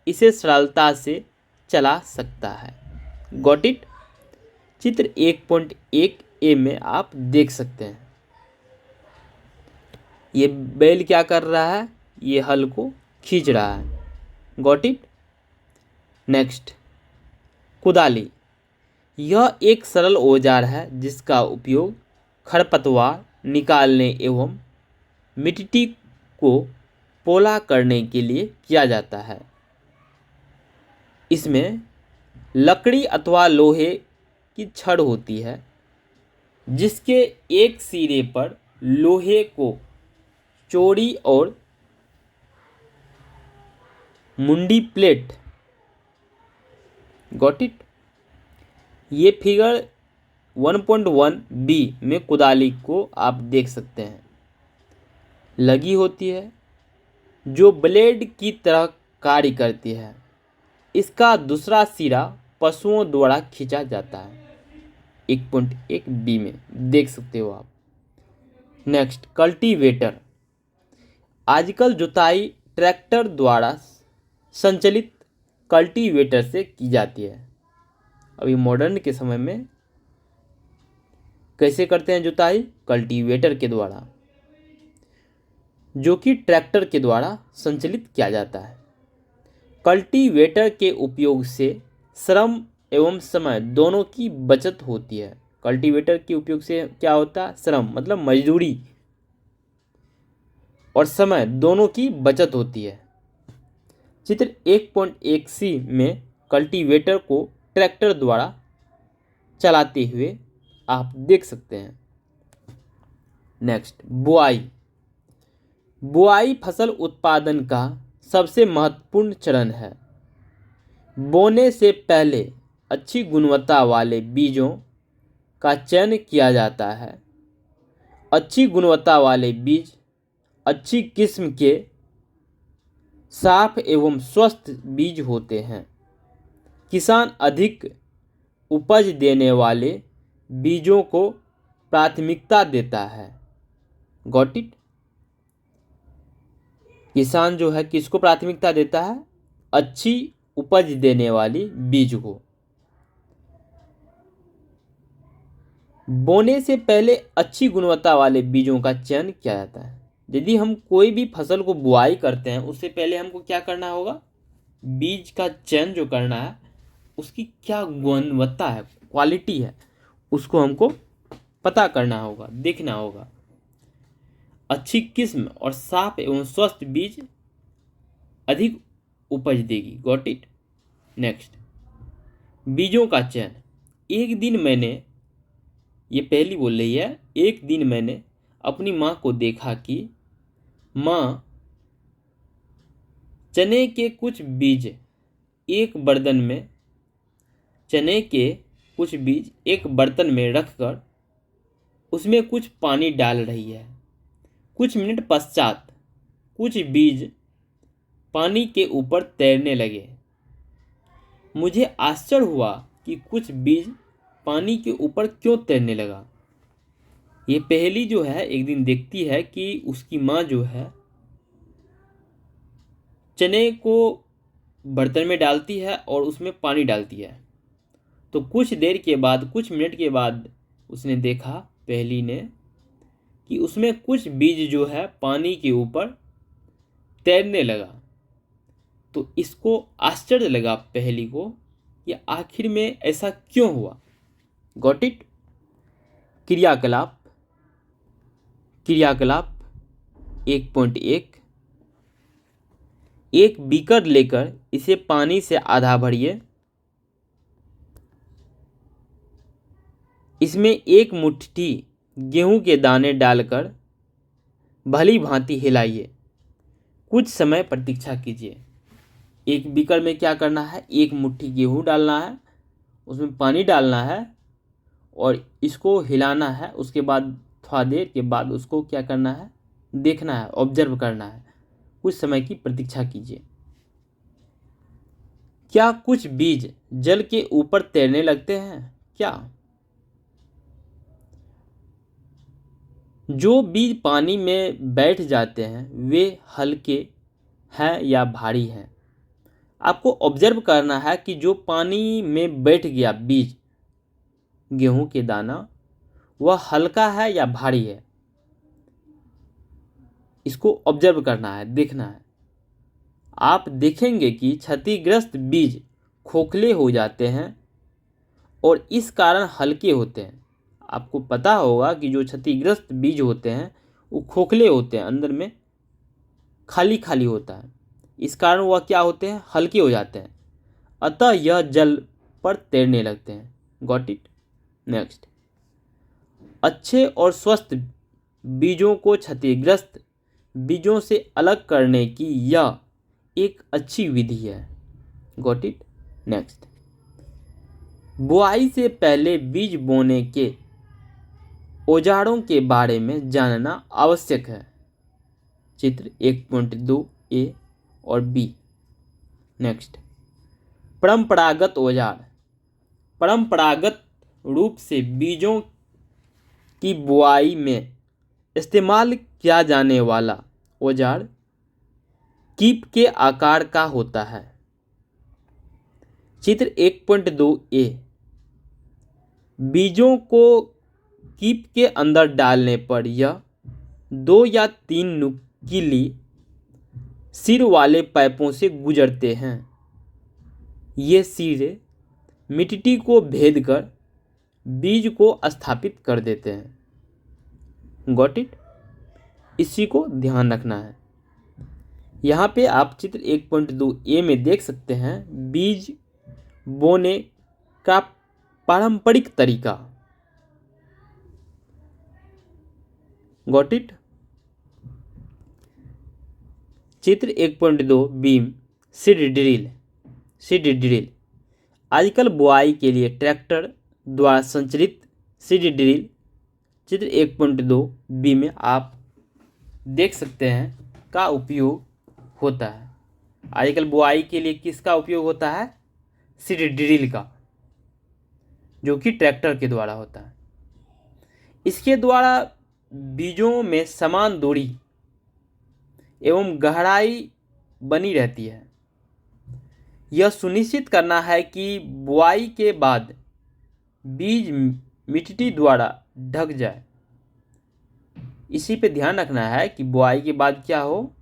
इसे सरलता से चला सकता है। Got it. चित्र 1.1 में आप देख सकते हैं, ये बैल क्या कर रहा है, ये हल को खींच रहा है। Got it. नेक्स्ट, कुदाली। यह एक सरल औजार है जिसका उपयोग खरपतवार निकालने एवं मिट्टी को पोला करने के लिए किया जाता है। इसमें लकड़ी अथवा लोहे की छड़ होती है, जिसके एक सिरे पर लोहे को चौड़ी और मुंडी प्लेट। Got it. ये फिगर 1.1b में कुदाली को आप देख सकते हैं, लगी होती है, जो ब्लेड की तरह कार्य करती है। इसका दूसरा सिरा पशुओं द्वारा खींचा जाता है। 1.1b में देख सकते हो आप। Next, cultivator. आजकल जुताई ट्रैक्टर द्वारा संचालित कल्टीवेटर से की जाती है। अभी मॉडर्न के समय में कैसे करते हैं जुताई, कल्टीवेटर के द्वारा। जो कि ट्रैक्टर के द्वारा संचालित किया जाता है। कल्टीवेटर के उपयोग से श्रम एवं समय दोनों की बचत होती है। कल्टीवेटर के उपयोग से क्या होता है? श्रम मतलब मजदूरी और समय दोनों की बचत होती है। चित्र 1.1c में कल्टीवेटर को ट्रैक्टर द्वारा चलाते हुए आप देख सकते हैं। नेक्स्ट, बुआई। बुआई फसल उत्पादन का सबसे महत्वपूर्ण चरण है। बोने से पहले अच्छी गुणवत्ता वाले बीजों का चयन किया जाता है। अच्छी गुणवत्ता वाले बीज अच्छी किस्म के साफ एवं स्वस्थ बीज होते हैं। किसान अधिक उपज देने वाले बीजों को प्राथमिकता देता है। Got it? किसान जो है किसको प्राथमिकता देता है? अच्छी उपज देने वाली बीज को। बोने से पहले अच्छी गुणवत्ता वाले बीजों का चयन किया जाता है। यदि हम कोई भी फसल को बुआई करते हैं उससे पहले हमको क्या करना होगा? बीज का चयन जो करना है उसकी क्या गुणवत्ता है, क्वालिटी है, उसको हमको पता करना होगा, देखना होगा। अच्छी किस्म और साफ एवं स्वस्थ बीज अधिक उपज देगी। Got it? नेक्स्ट, बीजों का चयन। एक दिन मैंने, ये पहली बोल रही है, एक दिन मैंने अपनी माँ को देखा कि माँ चने के कुछ बीज एक बर्तन में रखकर उसमें कुछ पानी डाल रही है। कुछ मिनट पश्चात कुछ बीज पानी के ऊपर तैरने लगे। मुझे आश्चर्य हुआ कि कुछ बीज पानी के ऊपर क्यों तैरने लगा। ये पहेली जो है एक दिन देखती है कि उसकी माँ जो है चने को बर्तन में डालती है और उसमें पानी डालती है। तो कुछ देर के बाद, कुछ मिनट के बाद उसने देखा, पहेली ने, कि उसमें कुछ बीज जो है पानी के ऊपर तैरने लगा। तो इसको आश्चर्य लगा पहेली को कि आखिर में ऐसा क्यों हुआ। Got it? क्रियाकलाप। 1.1, एक बीकर लेकर इसे पानी से आधा भरिए। इसमें एक मुट्ठी गेहूं के दाने डालकर भली भांति हिलाइए। कुछ समय प्रतीक्षा कीजिए। एक बीकर में क्या करना है? एक मुट्ठी गेहूं डालना है, उसमें पानी डालना है और इसको हिलाना है। उसके बाद थोड़ा देर के बाद उसको क्या करना है? देखना है, ऑब्जर्व करना है। कुछ समय की प्रतीक्षा कीजिए। क्या कुछ बीज जल के ऊपर तैरने लगते हैं? क्या? जो बीज पानी में बैठ जाते हैं वे हल्के हैं या भारी हैं? आपको ऑब्जर्व करना है कि जो पानी में बैठ गया बीज, गेहूं के दाना, वह हल्का है या भारी है? इसको ऑब्जर्व करना है, देखना है। आप देखेंगे कि क्षतिग्रस्त बीज खोखले हो जाते हैं और इस कारण हल्के होते हैं। आपको पता होगा कि जो क्षतिग्रस्त बीज होते हैं वो खोखले होते हैं, अंदर में खाली खाली होता है। इस कारण वह क्या होते हैं? हल्के हो जाते हैं, अतः यह जल पर तैरने लगते हैं। Got it? नेक्स्ट, अच्छे और स्वस्थ बीजों को क्षतिग्रस्त बीजों से अलग करने की यह एक अच्छी विधि है। Got it? नेक्स्ट, बुआई से पहले बीज बोने के औजारों के बारे में जानना आवश्यक है। चित्र 1.2a और b। नेक्स्ट, परंपरागत औजार। परंपरागत रूप से बीजों की बुआई में इस्तेमाल किया जाने वाला औजार कीप के आकार का होता है। चित्र 1.2a, बीजों को कीप के अंदर डालने पर यह 2 या 3 कीली सिर वाले पाइपों से गुजरते हैं। ये सिर मिट्टी को भेद कर बीज को स्थापित कर देते हैं। Got it? इसी को ध्यान रखना है। यहाँ पे आप चित्र 1.2 ए में देख सकते हैं बीज बोने का पारंपरिक तरीका। Got it? चित्र 1.2 बीम सीड ड्रिल। आजकल बुआई के लिए ट्रैक्टर द्वारा संचालित सीड ड्रिल चित्र 1.2 बी में आप देख सकते हैं का उपयोग होता है। आजकल बुआई के लिए किसका उपयोग होता है? सीड ड्रिल का, जो कि ट्रैक्टर के द्वारा होता है। इसके द्वारा बीजों में समान दूरी एवं गहराई बनी रहती है। यह सुनिश्चित करना है कि बुआई के बाद बीज मिट्टी द्वारा ढक जाए। इसी पे ध्यान रखना है कि बुआई के बाद क्या हो,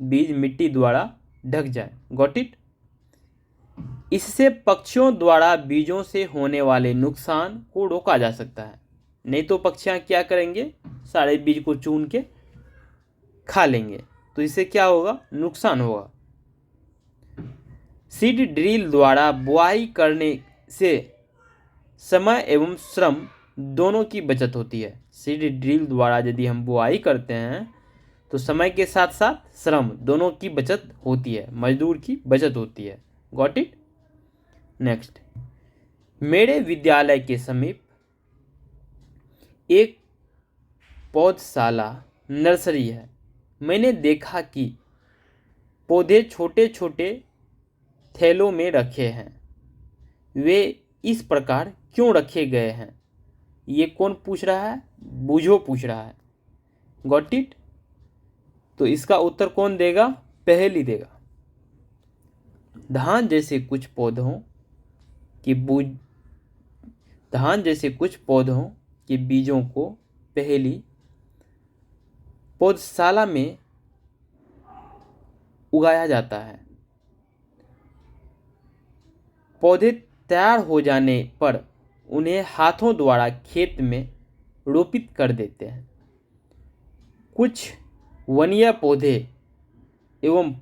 बीज मिट्टी द्वारा ढक जाए। Got it? इससे पक्षियों द्वारा बीजों से होने वाले नुकसान को रोका जा सकता है। नहीं तो पक्षियां क्या करेंगे, सारे बीज को चुन के खा लेंगे, तो इससे क्या होगा, नुकसान होगा। सीड ड्रिल द्वारा बुआई करने से समय एवं श्रम दोनों की बचत होती है। सीड ड्रिल द्वारा यदि हम बुआई करते हैं तो समय के साथ साथ श्रम दोनों की बचत होती है, मजदूर की बचत होती है। Got it? नेक्स्ट, मेरे विद्यालय के समीप एक पौधशाला नर्सरी है। मैंने देखा कि पौधे छोटे छोटे थैलों में रखे हैं। वे इस प्रकार क्यों रखे गए हैं? ये कौन पूछ रहा है? बूझो पूछ रहा है। Got it? तो इसका उत्तर कौन देगा? पहेली देगा। धान जैसे कुछ पौधों के बीजों को पहेली पौधशाला में उगाया जाता है। पौधे तैयार हो जाने पर उन्हें हाथों द्वारा खेत में रोपित कर देते हैं। कुछ वनीय पौधे एवं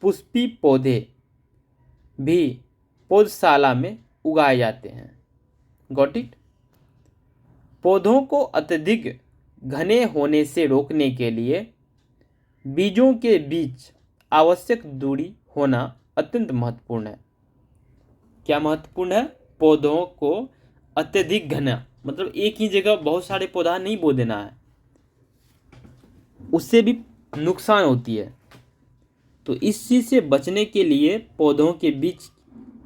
पुष्पी पौधे भी पौधशाला में उगाए जाते हैं। Got it? पौधों को अत्यधिक घने होने से रोकने के लिए बीजों के बीच आवश्यक दूरी होना अत्यंत महत्वपूर्ण है। क्या महत्वपूर्ण है? पौधों को अत्यधिक घना, मतलब एक ही जगह बहुत सारे पौधा नहीं बो देना है, उससे भी नुकसान होती है। तो इस चीज से बचने के लिए पौधों के बीच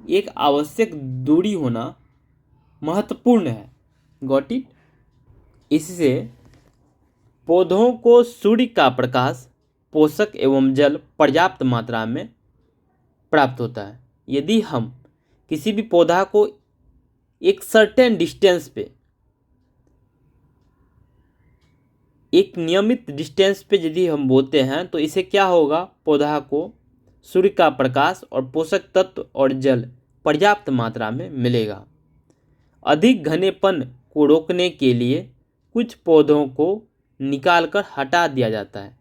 एक आवश्यक दूरी होना महत्वपूर्ण है। Got it? इससे पौधों को सूर्य का प्रकाश, पोषक एवं जल पर्याप्त मात्रा में प्राप्त होता है। यदि हम किसी भी पौधा को एक सर्टेन डिस्टेंस पे, एक नियमित डिस्टेंस पे यदि हम बोते हैं तो इसे क्या होगा, पौधा को सूर्य का प्रकाश और पोषक तत्व और जल पर्याप्त मात्रा में मिलेगा। अधिक घनेपन को रोकने के लिए कुछ पौधों को निकालकर हटा दिया जाता है।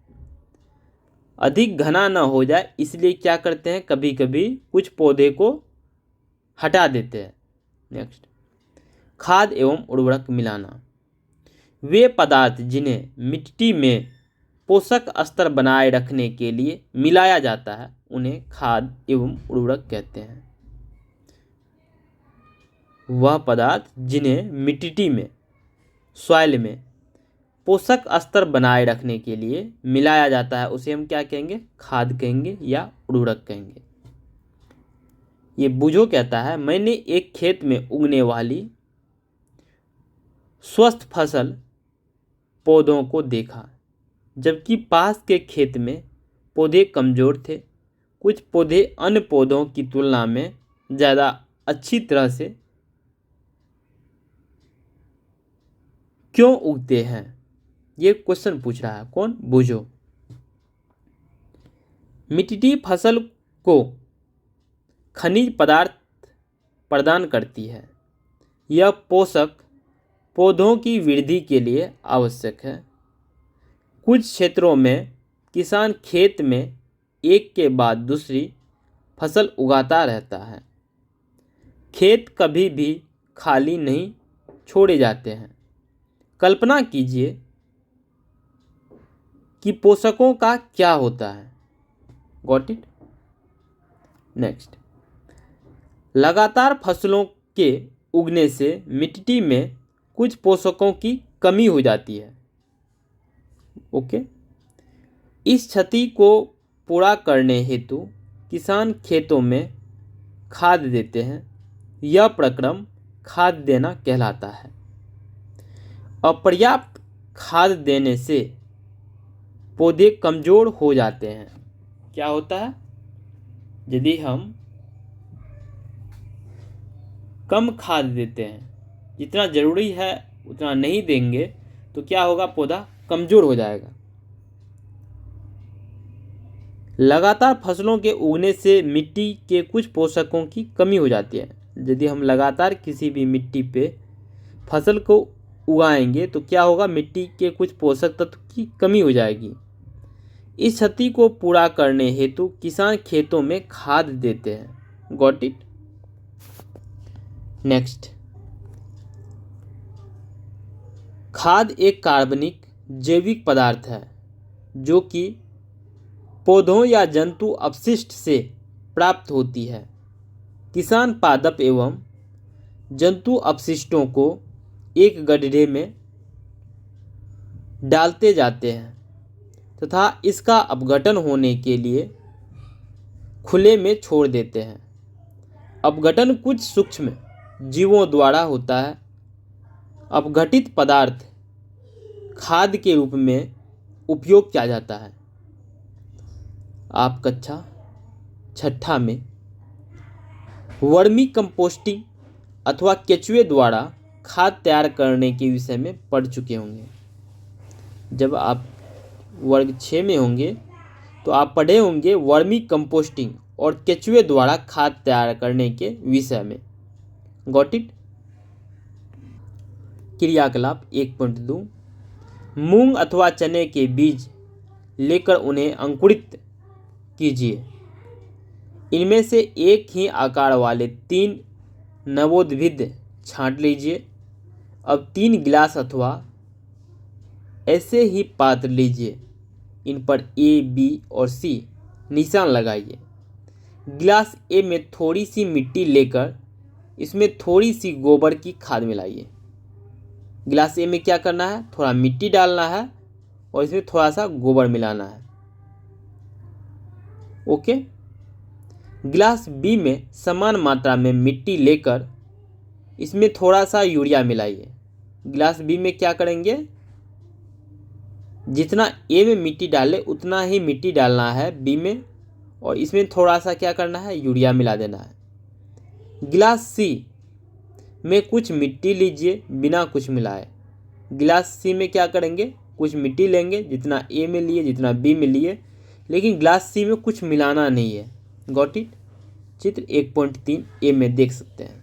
अधिक घना न हो जाए इसलिए क्या करते हैं, कभी कभी कुछ पौधे को हटा देते हैं। नेक्स्ट, खाद एवं उर्वरक मिलाना। वे पदार्थ जिन्हें मिट्टी में पोषक स्तर बनाए रखने के लिए मिलाया जाता है उन्हें खाद एवं उर्वरक कहते हैं। वह पदार्थ जिन्हें मिट्टी में, सॉइल में पोषक स्तर बनाए रखने के लिए मिलाया जाता है उसे हम क्या कहेंगे, खाद कहेंगे या उर्वरक कहेंगे। ये बूझो कहता है, मैंने एक खेत में उगने वाली स्वस्थ फसल पौधों को देखा, जबकि पास के खेत में पौधे कमजोर थे। कुछ पौधे अन्य पौधों की तुलना में ज़्यादा अच्छी तरह से क्यों उगते हैं? ये क्वेश्चन पूछ रहा है कौन, बूझो। मिट्टी फसल को खनिज पदार्थ प्रदान करती है। यह पोषक पौधों की वृद्धि के लिए आवश्यक है। कुछ क्षेत्रों में किसान खेत में एक के बाद दूसरी फसल उगाता रहता है। खेत कभी भी खाली नहीं छोड़े जाते हैं। कल्पना कीजिए कि पोषकों का क्या होता है। Got it? नेक्स्ट, लगातार फसलों के उगने से मिट्टी में कुछ पोषकों की कमी हो जाती है। ओके, इस क्षति को पूरा करने हेतु किसान खेतों में खाद देते हैं। यह प्रक्रम खाद देना कहलाता है। अपर्याप्त खाद देने से पौधे कमज़ोर हो जाते हैं। क्या होता है? यदि हम कम खाद देते हैं, जितना ज़रूरी है उतना नहीं देंगे, तो क्या होगा? पौधा कमज़ोर हो जाएगा। लगातार फसलों के उगने से मिट्टी के कुछ पोषकों की कमी हो जाती है। यदि हम लगातार किसी भी मिट्टी पे फसल को उगाएंगे तो क्या होगा? मिट्टी के कुछ पोषक तत्व की कमी हो जाएगी। इस क्षति को पूरा करने हेतु किसान खेतों में खाद देते हैं। Got it? नेक्स्ट, खाद एक कार्बनिक जैविक पदार्थ है जो कि पौधों या जंतु अपशिष्ट से प्राप्त होती है। किसान पादप एवं जंतु अपशिष्टों को एक गड्ढे में डालते जाते हैं तथा इसका अपघटन होने के लिए खुले में छोड़ देते हैं। अपघटन कुछ सूक्ष्म जीवों द्वारा होता है। अपघटित पदार्थ खाद के रूप में उपयोग किया जाता है। आप कक्षा 6 में वर्मी कंपोस्टिंग अथवा केचुए द्वारा खाद तैयार करने के विषय में पढ़ चुके होंगे। जब आप वर्ग 6 में होंगे तो आप पढ़े होंगे वर्मी कंपोस्टिंग और केचुए द्वारा खाद तैयार करने के विषय में। Got it? क्रियाकलाप 1.2, मूंग अथवा चने के बीज लेकर उन्हें अंकुरित कीजिए। इनमें से एक ही आकार वाले 3 नवोद्भिद छांट लीजिए। अब 3 गिलास अथवा ऐसे ही पात्र लीजिए। इन पर ए, बी और सी निशान लगाइए। गिलास ए में थोड़ी सी मिट्टी लेकर इसमें थोड़ी सी गोबर की खाद मिलाइए। गिलास ए में क्या करना है? थोड़ा मिट्टी डालना है और इसमें थोड़ा सा गोबर मिलाना है। ओके। गिलास बी में समान मात्रा में मिट्टी लेकर इसमें थोड़ा सा यूरिया मिलाइए। गिलास बी में क्या करेंगे? जितना ए में मिट्टी डाले उतना ही मिट्टी डालना है बी में, और इसमें थोड़ा सा क्या करना है? यूरिया मिला देना है। गिलास सी में कुछ मिट्टी लीजिए बिना कुछ मिलाए। गिलास सी में क्या करेंगे? कुछ मिट्टी लेंगे, जितना ए में लिए जितना बी में लिए, लेकिन गिलास सी में कुछ मिलाना नहीं है। Got it? चित्र 1.3 ए में देख सकते हैं।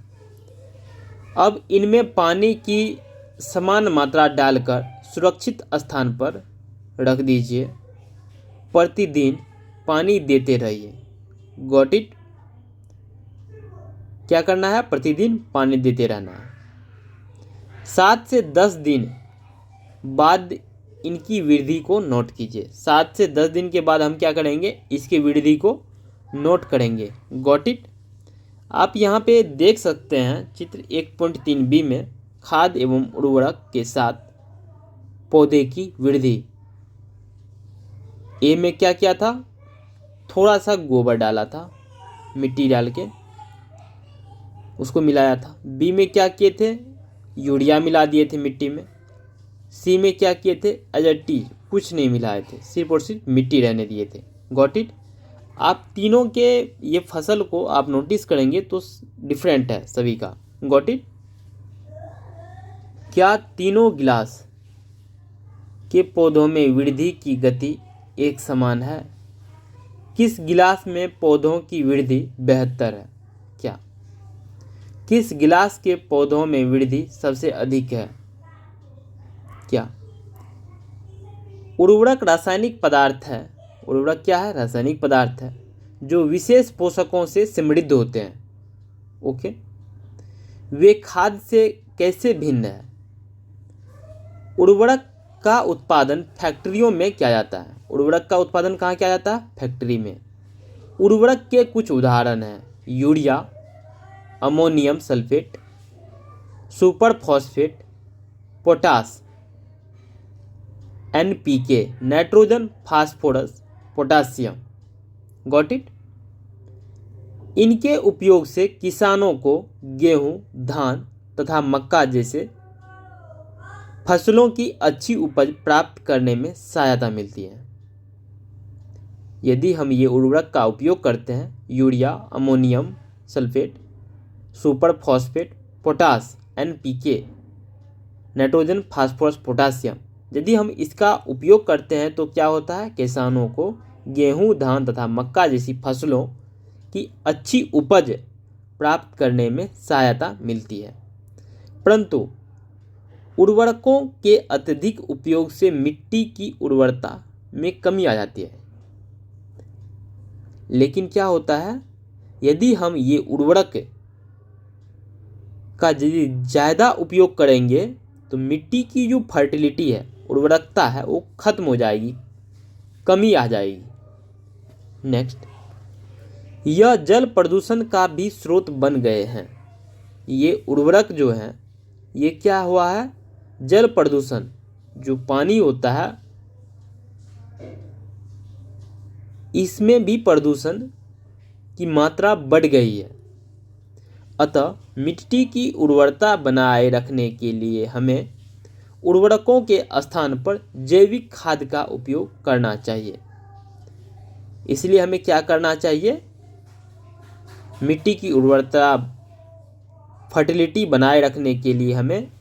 अब इनमें पानी की समान मात्रा डालकर सुरक्षित स्थान पर रख दीजिए। प्रतिदिन पानी देते रहिए। Got it? क्या करना है? प्रतिदिन पानी देते रहना है। 7 से 10 दिन बाद इनकी वृद्धि को नोट कीजिए। 7 से 10 दिन के बाद हम क्या करेंगे? इसकी वृद्धि को नोट करेंगे। Got it? आप यहाँ पे देख सकते हैं चित्र 1.3 बी में खाद एवं उर्वरक के साथ पौधे की वृद्धि। ए में क्या किया था? थोड़ा सा गोबर डाला था, मिट्टी डाल के उसको मिलाया था। बी में क्या किए थे? यूरिया मिला दिए थे मिट्टी में। सी में क्या किए थे? एज इट इज कुछ नहीं मिलाए थे, सिर्फ और सिर्फ मिट्टी रहने दिए थे। Got it? आप तीनों के ये फसल को आप नोटिस करेंगे तो डिफरेंट है सभी का। Got it? क्या तीनों गिलास के पौधों में वृद्धि की गति एक समान है? किस गिलास में पौधों की वृद्धि बेहतर है? क्या किस गिलास के पौधों में वृद्धि सबसे अधिक है? क्या उर्वरक रासायनिक पदार्थ है? उर्वरक क्या है? रासायनिक पदार्थ है जो विशेष पोषकों से समृद्ध होते हैं। ओके, वे खाद से कैसे भिन्न है? उर्वरक का उत्पादन फैक्ट्रियों में किया जाता है। उर्वरक का उत्पादन कहाँ किया जाता है? फैक्ट्री में। उर्वरक के कुछ उदाहरण हैं: urea, ammonium sulphate, super phosphate, potash, NPK, nitrogen, phosphorus, potassium. Got it? इनके उपयोग से किसानों को गेहूं, धान तथा मक्का जैसे फसलों की अच्छी उपज प्राप्त करने में सहायता मिलती है। यदि हम ये उर्वरक का उपयोग करते हैं, urea, ammonium sulphate, super phosphate, potash, NPK, nitrogen, phosphorus, potassium, यदि हम इसका उपयोग करते हैं तो क्या होता है? किसानों को गेहूं, धान तथा मक्का जैसी फसलों की अच्छी उपज प्राप्त करने में सहायता मिलती है। परंतु उर्वरकों के अत्यधिक उपयोग से मिट्टी की उर्वरता में कमी आ जाती है। लेकिन क्या होता है, यदि हम ये उर्वरक का यदि ज़्यादा उपयोग करेंगे तो मिट्टी की जो फर्टिलिटी है, उर्वरकता है, वो खत्म हो जाएगी, कमी आ जाएगी। नेक्स्ट, यह जल प्रदूषण का भी स्रोत बन गए हैं। ये उर्वरक जो है, ये क्या हुआ है? जल प्रदूषण, जो पानी होता है, इसमें भी प्रदूषण की मात्रा बढ़ गई है। अतः मिट्टी की उर्वरता बनाए रखने के लिए हमें उर्वरकों के स्थान पर जैविक खाद का उपयोग करना चाहिए। इसलिए हमें क्या करना चाहिए? मिट्टी की उर्वरता, फर्टिलिटी बनाए रखने के लिए हमें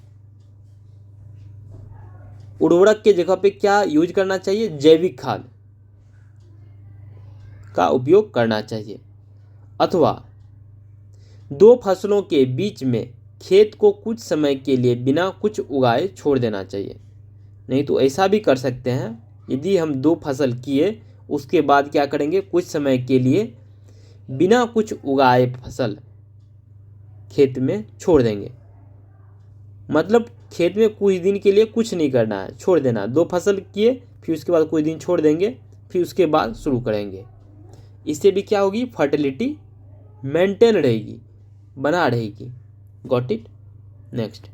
उर्वरक के जगह पे क्या यूज करना चाहिए? जैविक खाद का उपयोग करना चाहिए। अथवा दो फसलों के बीच में खेत को कुछ समय के लिए बिना कुछ उगाए छोड़ देना चाहिए। नहीं तो ऐसा भी कर सकते हैं, यदि हम दो फसल किए उसके बाद क्या करेंगे? कुछ समय के लिए बिना कुछ उगाए फसल खेत में छोड़ देंगे। मतलब खेत में कुछ दिन के लिए कुछ नहीं करना है, छोड़ देना। दो फसल किए, फिर उसके बाद कुछ दिन छोड़ देंगे, फिर उसके बाद शुरू करेंगे। इससे भी क्या होगी? फर्टिलिटी मेंटेन रहेगी, बना रहेगी। Got it? नेक्स्ट,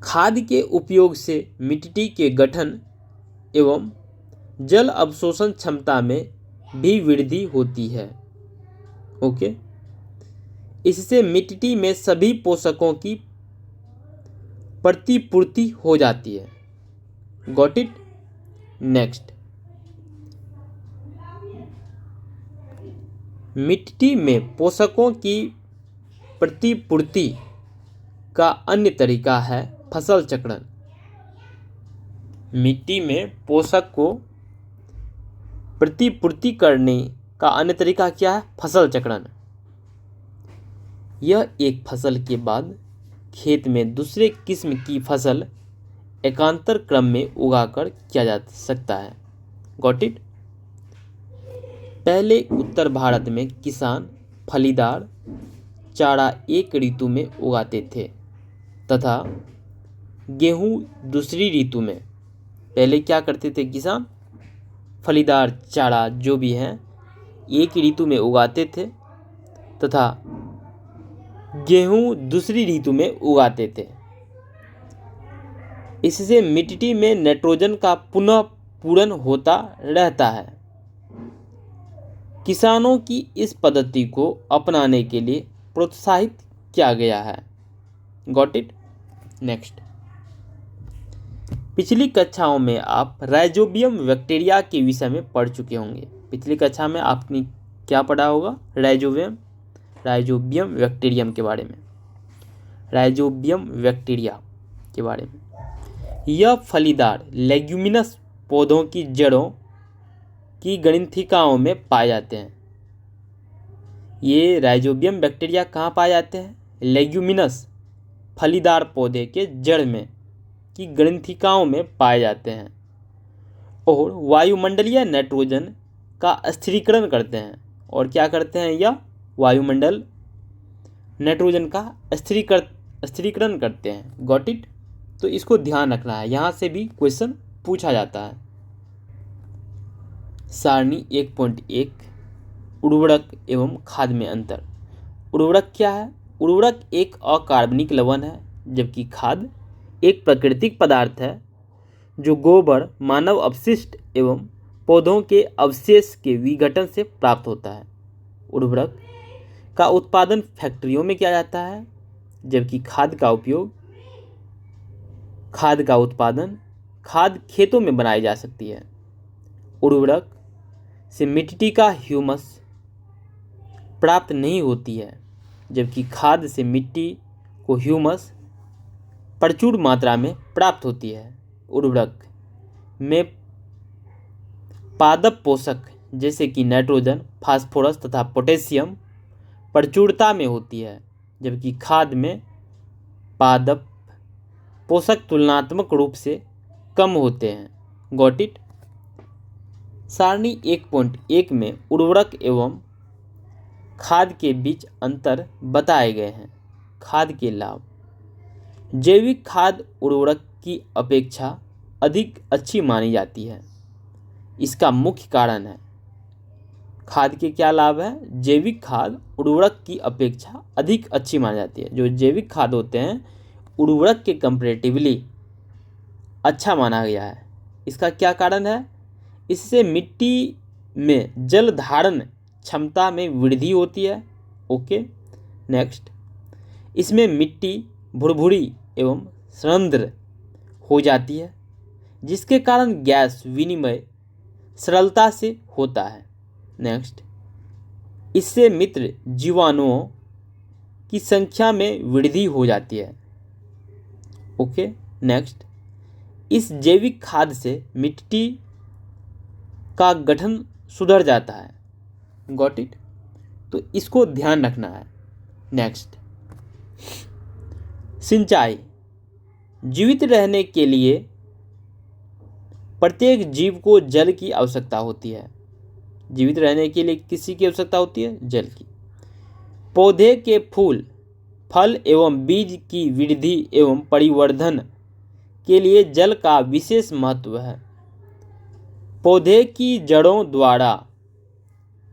खाद के उपयोग से मिट्टी के गठन एवं जल अवशोषण क्षमता में भी वृद्धि होती है। ओके, इससे मिट्टी में सभी पोषकों की प्रतिपूर्ति हो जाती है। Got it? नेक्स्ट, मिट्टी में पोषकों की प्रतिपूर्ति का अन्य तरीका है फसल चक्रण। मिट्टी में पोषक को प्रतिपूर्ति करने का अन्य तरीका क्या है? फसल चक्रण। यह एक फसल के बाद खेत में दूसरे किस्म की फसल एकांतर क्रम में उगाकर किया जा सकता है। Got it? पहले उत्तर भारत में किसान फलीदार चारा एक ऋतु में उगाते थे तथा गेहूं दूसरी ऋतु में। पहले क्या करते थे किसान? फलीदार चारा जो भी हैं एक ऋतु में उगाते थे तथा गेहूं दूसरी ऋतु में उगाते थे। इससे मिट्टी में नाइट्रोजन का पुनः पूरण होता रहता है। किसानों की इस पद्धति को अपनाने के लिए प्रोत्साहित किया गया है। Got it? नेक्स्ट, पिछली कक्षाओं में आप राइजोबियम बैक्टीरिया के विषय में पढ़ चुके होंगे। पिछली कक्षा में आपने क्या पढ़ा होगा? राइजोबियम बैक्टीरियम के बारे में, राइजोबियम बैक्टीरिया के बारे में। यह फलीदार लेग्यूमिनस पौधों की जड़ों की ग्रंथिकाओं में पाए जाते हैं। ये राइजोबियम बैक्टीरिया कहाँ पाए जाते हैं? लेग्यूमिनस फलीदार पौधे के जड़ में की ग्रंथिकाओं में पाए जाते हैं और वायुमंडलीय नाइट्रोजन का स्थिरीकरण करते हैं। और क्या करते हैं? यह वायुमंडल नाइट्रोजन का स्थिरीकरण करते हैं। Got it? तो इसको ध्यान रखना है, यहाँ से भी क्वेश्चन पूछा जाता है। सारणी 1.1 उर्वरक एवं खाद में अंतर। उर्वरक क्या है? उर्वरक एक अकार्बनिक लवण है, जबकि खाद एक प्राकृतिक पदार्थ है जो गोबर, मानव अपशिष्ट एवं पौधों के अवशेष के विघटन से प्राप्त होता है। उर्वरक का उत्पादन फैक्ट्रियों में किया जाता है, जबकि खाद का उत्पादन खाद खेतों में बनाई जा सकती है। उर्वरक से मिट्टी का ह्यूमस प्राप्त नहीं होती है, जबकि खाद से मिट्टी को ह्यूमस प्रचुर मात्रा में प्राप्त होती है। उर्वरक में पादप पोषक जैसे कि नाइट्रोजन, फास्फोरस तथा पोटेशियम प्रचुरता में होती है, जबकि खाद में पादप पोषक तुलनात्मक रूप से कम होते हैं। Got it? सारणी 1.1 में उर्वरक एवं खाद के बीच अंतर बताए गए हैं। खाद के लाभ। जैविक खाद उर्वरक की अपेक्षा अधिक अच्छी मानी जाती है। इसका मुख्य कारण है, खाद के क्या लाभ है? जैविक खाद उर्वरक की अपेक्षा अधिक अच्छी मानी जाती है। जो जैविक खाद होते हैं उर्वरक के कंपैरेटिवली अच्छा माना गया है। इसका क्या कारण है? इससे मिट्टी में जल धारण क्षमता में वृद्धि होती है। ओके, नेक्स्ट, इसमें मिट्टी भुरभुरी एवं सरंध्र हो जाती है, जिसके कारण गैस विनिमय सरलता से होता है। नेक्स्ट, इससे मित्र जीवाणुओं की संख्या में वृद्धि हो जाती है। ओके, नेक्स्ट, इस जैविक खाद से मिट्टी का गठन सुधर जाता है। Got it? तो इसको ध्यान रखना है। नेक्स्ट, सिंचाई। जीवित रहने के लिए प्रत्येक जीव को जल की आवश्यकता होती है। जीवित रहने के लिए किसी की आवश्यकता होती है? जल की। पौधे के फूल, फल एवं बीज की वृद्धि एवं परिवर्धन के लिए जल का विशेष महत्व है। पौधे की जड़ों द्वारा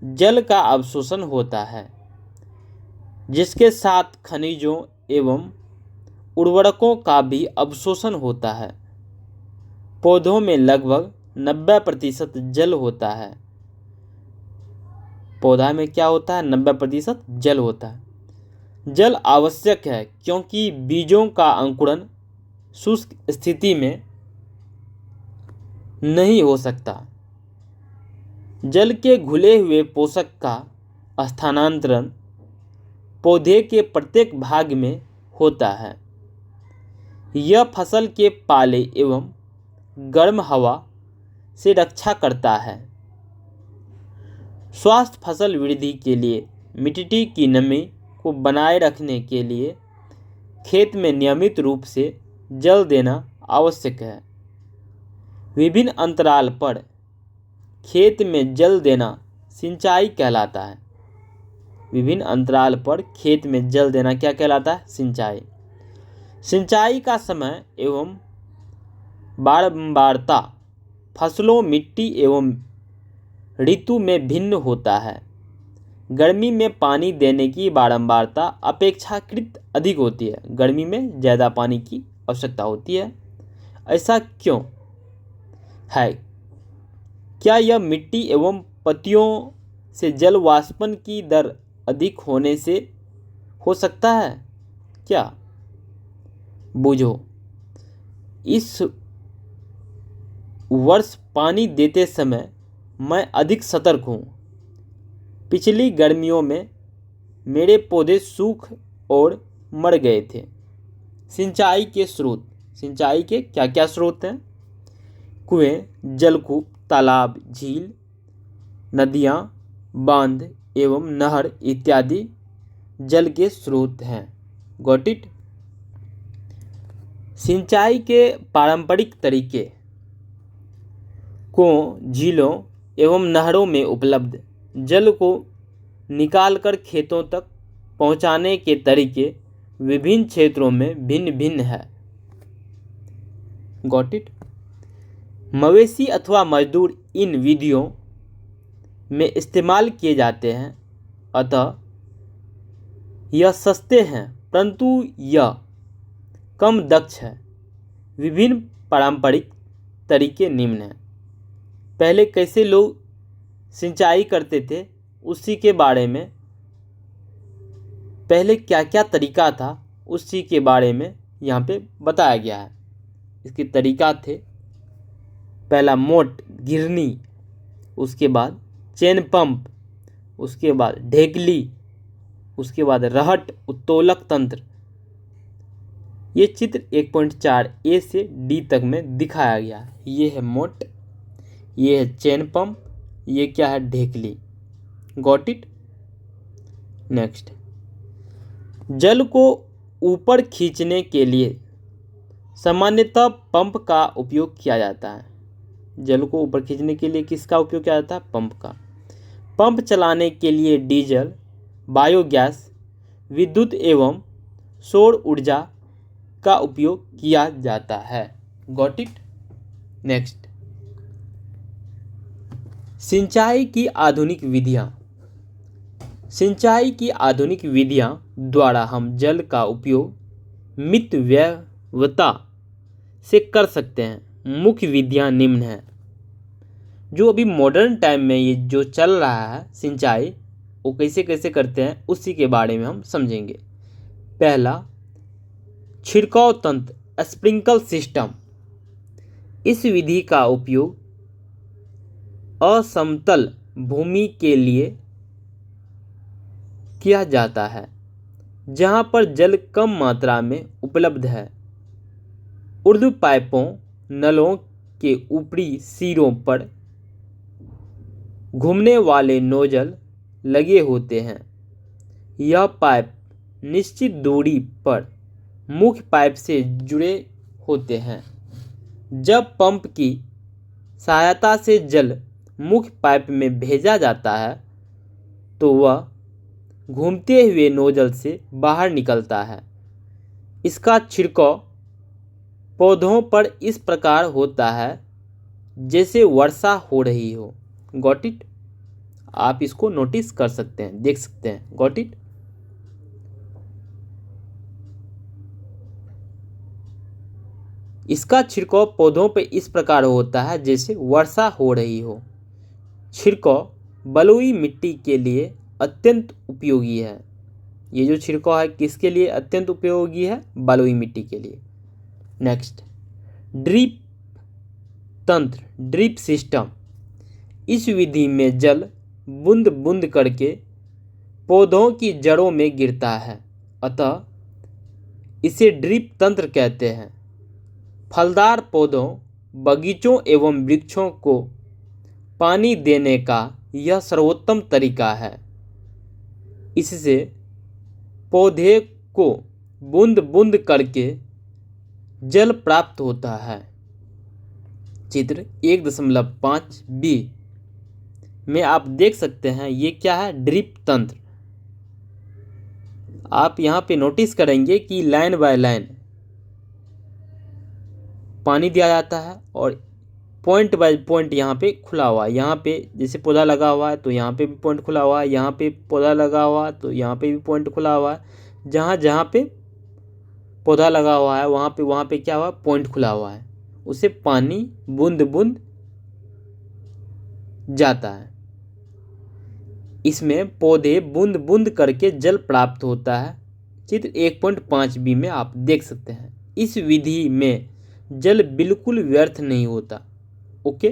जल का अवशोषण होता है, जिसके साथ खनिजों एवं उर्वरकों का भी अवशोषण होता है। पौधों में लगभग 90% जल होता है। पौधा में क्या होता है? 90% जल होता है। जल आवश्यक है क्योंकि बीजों का अंकुरण शुष्क स्थिति में नहीं हो सकता। जल के घुले हुए पोषक का स्थानांतरण पौधे के प्रत्येक भाग में होता है। यह फसल के पाले एवं गर्म हवा से रक्षा करता है। स्वस्थ फसल वृद्धि के लिए मिट्टी की नमी को बनाए रखने के लिए खेत में नियमित रूप से जल देना आवश्यक है। विभिन्न अंतराल पर खेत में जल देना सिंचाई कहलाता है। विभिन्न अंतराल पर खेत में जल देना क्या कहलाता है? सिंचाई। सिंचाई का समय एवं बारंबारता फसलों, मिट्टी एवं ऋतु में भिन्न होता है। गर्मी में पानी देने की बारंबारता अपेक्षाकृत अधिक होती है। गर्मी में ज़्यादा पानी की आवश्यकता होती है। ऐसा क्यों है? क्या यह मिट्टी एवं पत्तियों से जल वाष्पन की दर अधिक होने से हो सकता है क्या? बूझो, इस वर्ष पानी देते समय मैं अधिक सतर्क हूँ। पिछली गर्मियों में मेरे पौधे सूख और मर गए थे। सिंचाई के स्रोत। सिंचाई के क्या क्या स्रोत हैं? कुएं, जलकूप, तालाब, झील, नदियाँ, बांध एवं नहर इत्यादि जल के स्रोत हैं। Got it. सिंचाई के पारंपरिक तरीके को झीलों एवं नहरों में उपलब्ध जल को निकालकर खेतों तक पहुंचाने के तरीके विभिन्न क्षेत्रों में भिन्न भिन्न है। Got it. मवेशी अथवा मजदूर इन विधियों में इस्तेमाल किए जाते हैं, अतः यह सस्ते हैं परंतु यह कम दक्ष है। विभिन्न पारंपरिक तरीके निम्न हैं। पहले कैसे लोग सिंचाई करते थे उसी के बारे में, पहले क्या क्या तरीका था उसी के बारे में यहाँ पे बताया गया है। इसके तरीका थे, पहला मोट गिरनी, उसके बाद चेन पंप, उसके बाद ढेकली, उसके बाद रहट उत्तोलक तंत्र। ये चित्र 1.4 ए से डी तक में दिखाया गया है। ये है मोट, ये है चेन पंप, ये क्या है ढेकली। Got it. नेक्स्ट, जल को ऊपर खींचने के लिए सामान्यतः पंप का उपयोग किया जाता है। जल को ऊपर खींचने के लिए किसका उपयोग किया जाता है? पंप का। पंप चलाने के लिए डीजल, बायोगैस, विद्युत एवं सौर ऊर्जा का उपयोग किया जाता है। Got it. नेक्स्ट, सिंचाई की आधुनिक विधियां। सिंचाई की आधुनिक विधियां द्वारा हम जल का उपयोग मितव्ययता से कर सकते हैं। मुख्य विधियां निम्न हैं। जो अभी मॉडर्न टाइम में ये जो चल रहा है सिंचाई, वो कैसे कैसे करते हैं उसी के बारे में हम समझेंगे। पहला, छिड़काव तंत्र, स्प्रिंकल सिस्टम। इस विधि का उपयोग असमतल भूमि के लिए किया जाता है जहां पर जल कम मात्रा में उपलब्ध है। ऊर्ध्व पाइपों, नलों के ऊपरी सिरों पर घूमने वाले नोजल लगे होते हैं। यह पाइप निश्चित दूरी पर मुख्य पाइप से जुड़े होते हैं। जब पंप की सहायता से जल मुख्य पाइप में भेजा जाता है तो वह घूमते हुए नोजल से बाहर निकलता है। इसका छिड़काव पौधों पर इस प्रकार होता है जैसे वर्षा हो रही हो। Got it. आप इसको नोटिस कर सकते हैं, देख सकते हैं। Got it. इसका छिड़काव पौधों पर इस प्रकार होता है जैसे वर्षा हो रही हो। छिड़काव बलुई मिट्टी के लिए अत्यंत उपयोगी है। ये जो छिड़काव है किसके लिए अत्यंत उपयोगी है? बलुई मिट्टी के लिए। नेक्स्ट, ड्रिप तंत्र, ड्रिप सिस्टम। इस विधि में जल बूंद बूंद करके पौधों की जड़ों में गिरता है, अतः इसे ड्रिप तंत्र कहते हैं। फलदार पौधों, बगीचों एवं वृक्षों को पानी देने का यह सर्वोत्तम तरीका है। इससे पौधे को बूंद बूंद करके जल प्राप्त होता है। चित्र 1.5 बी में आप देख सकते हैं ये क्या है? ड्रिप तंत्र। आप यहाँ पे नोटिस करेंगे कि लाइन बाय लाइन पानी दिया जाता है और पॉइंट बाय पॉइंट यहाँ पे खुला हुआ है। यहाँ पे जैसे पौधा लगा हुआ है तो यहाँ पे भी पॉइंट खुला हुआ है, यहाँ पे पौधा लगा हुआ है तो यहाँ पे भी पॉइंट खुला हुआ है। जहाँ जहाँ पे पौधा लगा हुआ है वहाँ पे क्या हुआ है? पॉइंट खुला हुआ है। उसे पानी बूंद बूंद जाता है। इसमें पौधे बूंद बूंद करके जल प्राप्त होता है। चित्र 1.5 बी में आप देख सकते हैं। इस विधि में जल बिल्कुल व्यर्थ नहीं होता। ओके,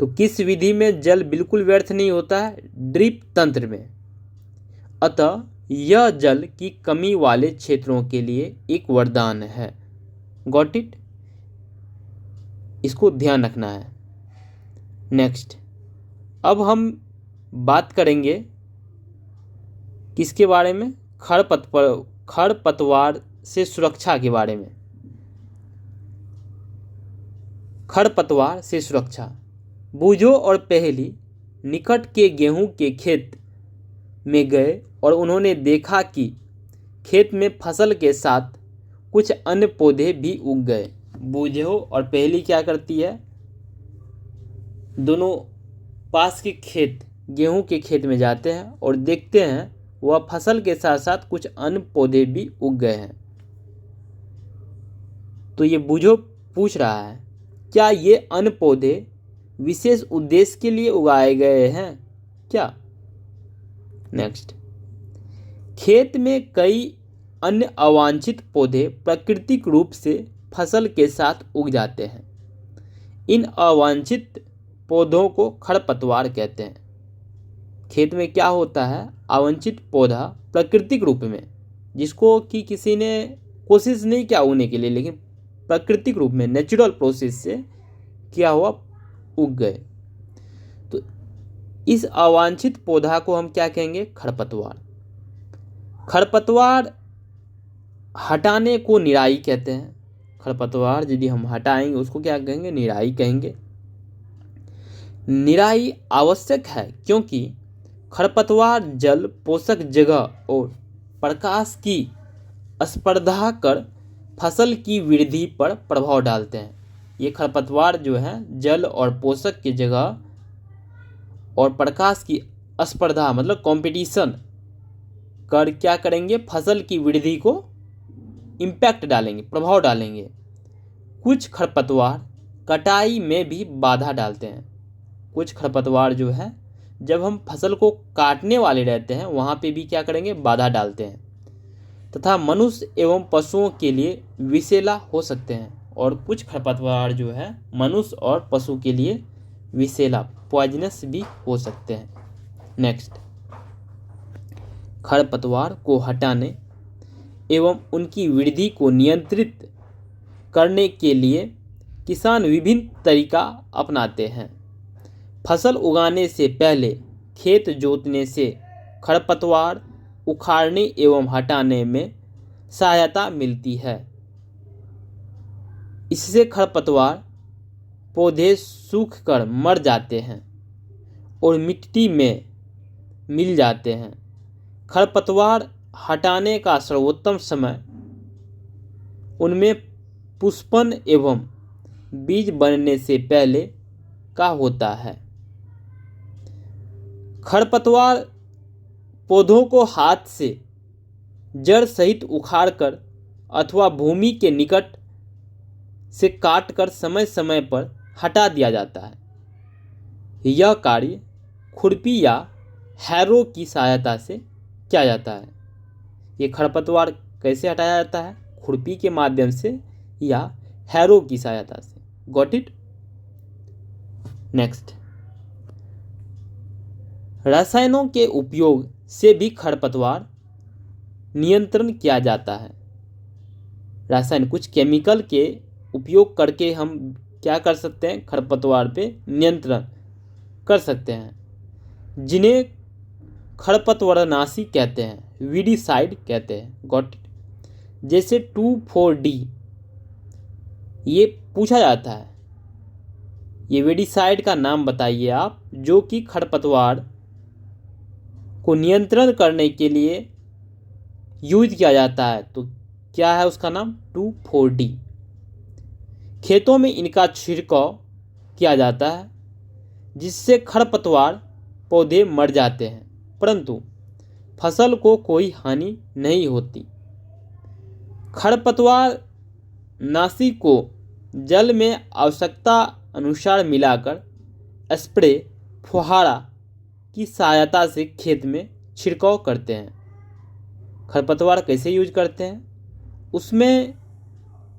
तो किस विधि में जल बिल्कुल व्यर्थ नहीं होता है? ड्रिप तंत्र में। अतः यह जल की कमी वाले क्षेत्रों के लिए एक वरदान है। Got it. इसको ध्यान रखना है। नेक्स्ट, अब हम बात करेंगे किसके बारे में, खरपतवार से सुरक्षा के बारे में। खरपतवार से सुरक्षा। बूझो और पहेली निकट के गेहूं के खेत में गए और उन्होंने देखा कि खेत में फसल के साथ कुछ अन्य पौधे भी उग गए। बूझो और पहेली क्या करती है, दोनों पास के खेत, गेहूं के खेत में जाते हैं और देखते हैं वह फसल के साथ साथ कुछ अन्य पौधे भी उग गए हैं। तो ये बूझो पूछ रहा है, क्या ये अन्य पौधे विशेष उद्देश्य के लिए उगाए गए हैं क्या। नेक्स्ट, खेत में कई अन्य अवांछित पौधे प्राकृतिक रूप से फसल के साथ उग जाते हैं। इन अवांछित पौधों को खरपतवार कहते हैं। खेत में क्या होता है, अवांछित पौधा प्राकृतिक रूप में, जिसको कि किसी ने कोशिश नहीं किया उगने के लिए, लेकिन प्राकृतिक रूप में नेचुरल प्रोसेस से क्या हुआ, उग गए। तो इस अवांछित पौधा को हम क्या कहेंगे, खरपतवार। खरपतवार हटाने को निराई कहते हैं। खरपतवार यदि हम हटाएंगे उसको क्या कहेंगे, निराई कहेंगे। निराई आवश्यक है क्योंकि खरपतवार जल, पोषक जगह और प्रकाश की स्पर्धा कर फसल की वृद्धि पर प्रभाव डालते हैं। ये खरपतवार जो है जल और पोषक की जगह और प्रकाश की स्पर्धा मतलब कंपटीशन कर क्या करेंगे, फसल की वृद्धि को इम्पैक्ट डालेंगे, प्रभाव डालेंगे। कुछ खरपतवार कटाई में भी बाधा डालते हैं। कुछ खरपतवार जो है जब हम फसल को काटने वाले रहते हैं वहाँ पे भी क्या करेंगे, बाधा डालते हैं तथा मनुष्य एवं पशुओं के लिए विषैला हो सकते हैं। और कुछ खरपतवार जो है मनुष्य और पशु के लिए विषैला, पॉइजनस भी हो सकते हैं। नेक्स्ट, खरपतवार को हटाने एवं उनकी वृद्धि को नियंत्रित करने के लिए किसान विभिन्न तरीका अपनाते हैं। फसल उगाने से पहले खेत जोतने से खरपतवार उखाड़ने एवं हटाने में सहायता मिलती है। इससे खरपतवार पौधे सूखकर मर जाते हैं और मिट्टी में मिल जाते हैं। खरपतवार हटाने का सर्वोत्तम समय उनमें पुष्पन एवं बीज बनने से पहले का होता है। खरपतवार पौधों को हाथ से जड़ सहित उखाड़कर अथवा भूमि के निकट से काटकर समय समय पर हटा दिया जाता है। यह कार्य खुरपी या हैरो की सहायता से किया जाता है। ये खरपतवार कैसे हटाया जाता है, खुरपी के माध्यम से या हैरो की सहायता से। Got it. नेक्स्ट, रसायनों के उपयोग से भी खरपतवार नियंत्रण किया जाता है। रासायन, कुछ केमिकल के उपयोग करके हम क्या कर सकते हैं, खरपतवार पे नियंत्रण कर सकते हैं, जिन्हें खरपतवारनाशी कहते हैं, वीडीसाइड कहते हैं। Got it. जैसे 2,4-D ये पूछा जाता है, ये वीडीसाइड का नाम बताइए आप, जो कि खरपतवार को नियंत्रण करने के लिए यूज किया जाता है। तो क्या है उसका नाम, 2,4-D। खेतों में इनका छिड़काव किया जाता है जिससे खरपतवार पौधे मर जाते हैं परंतु फसल को कोई हानि नहीं होती। खरपतवार नाशी को जल में आवश्यकता अनुसार मिलाकर स्प्रे फुहारा की सहायता से खेत में छिड़काव करते हैं। खरपतवार कैसे यूज करते हैं, उसमें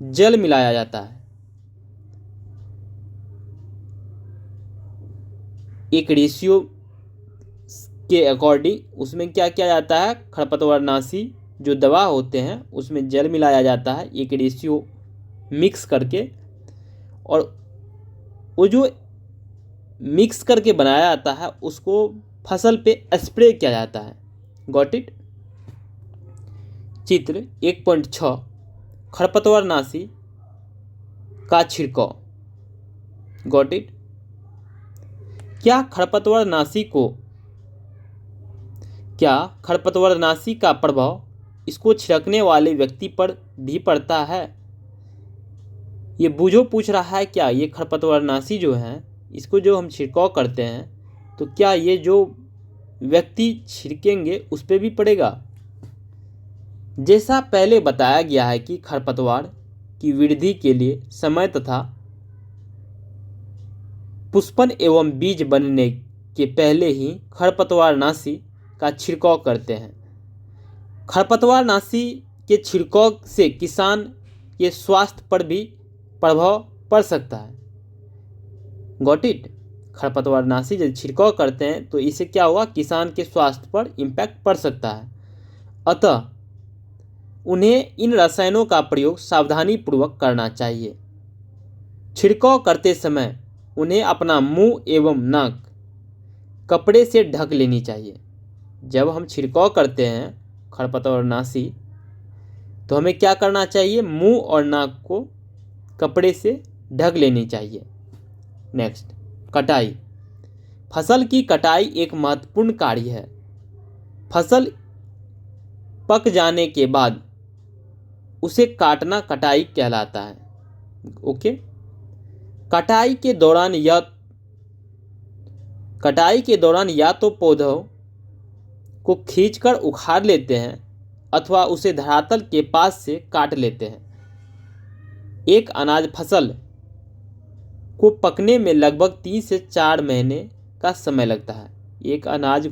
जल मिलाया जाता है, एक रेशियो के अकॉर्डिंग उसमें क्या किया जाता है, खरपतवारनाशी जो दवा होते हैं उसमें जल मिलाया जाता है एक रेशियो मिक्स करके, और वो जो मिक्स करके बनाया जाता है उसको फसल पे स्प्रे किया जाता है। Got it. चित्र 1.6 खरपतवारनाशी का छिड़काव। Got it. क्या खरपतवारनाशी का प्रभाव इसको छिड़कने वाले व्यक्ति पर भी पड़ता है? ये बूझो पूछ रहा है क्या ये खरपतवारनाशी जो है इसको जो हम छिड़काव करते हैं तो क्या ये जो व्यक्ति छिड़केंगे उस पर भी पड़ेगा? जैसा पहले बताया गया है कि खरपतवार की वृद्धि के लिए समय तथा पुष्पन एवं बीज बनने के पहले ही खरपतवारनाशी का छिड़काव करते हैं। खरपतवारनाशी के छिड़काव से किसान के स्वास्थ्य पर भी प्रभाव पड़ सकता है। Got it. खरपतवारनाशी जब छिड़काव करते हैं तो इससे क्या हुआ, किसान के स्वास्थ्य पर इम्पैक्ट पड़ सकता है। अतः उन्हें इन रसायनों का प्रयोग सावधानीपूर्वक करना चाहिए। छिड़काव करते समय उन्हें अपना मुंह एवं नाक कपड़े से ढक लेनी चाहिए। जब हम छिड़काव करते हैं खरपतवारनाशी तो हमें क्या करना चाहिए, मुंह और नाक को कपड़े से ढक लेनी चाहिए। नेक्स्ट, कटाई। फसल की कटाई एक महत्वपूर्ण कार्य है। फसल पक जाने के बाद उसे काटना कटाई कहलाता है। ओके। कटाई के दौरान या तो पौधों को खींचकर उखाड़ लेते हैं अथवा उसे धरातल के पास से काट लेते हैं। एक अनाज फसल को पकने में लगभग 3 से 4 महीने का समय लगता है। एक अनाज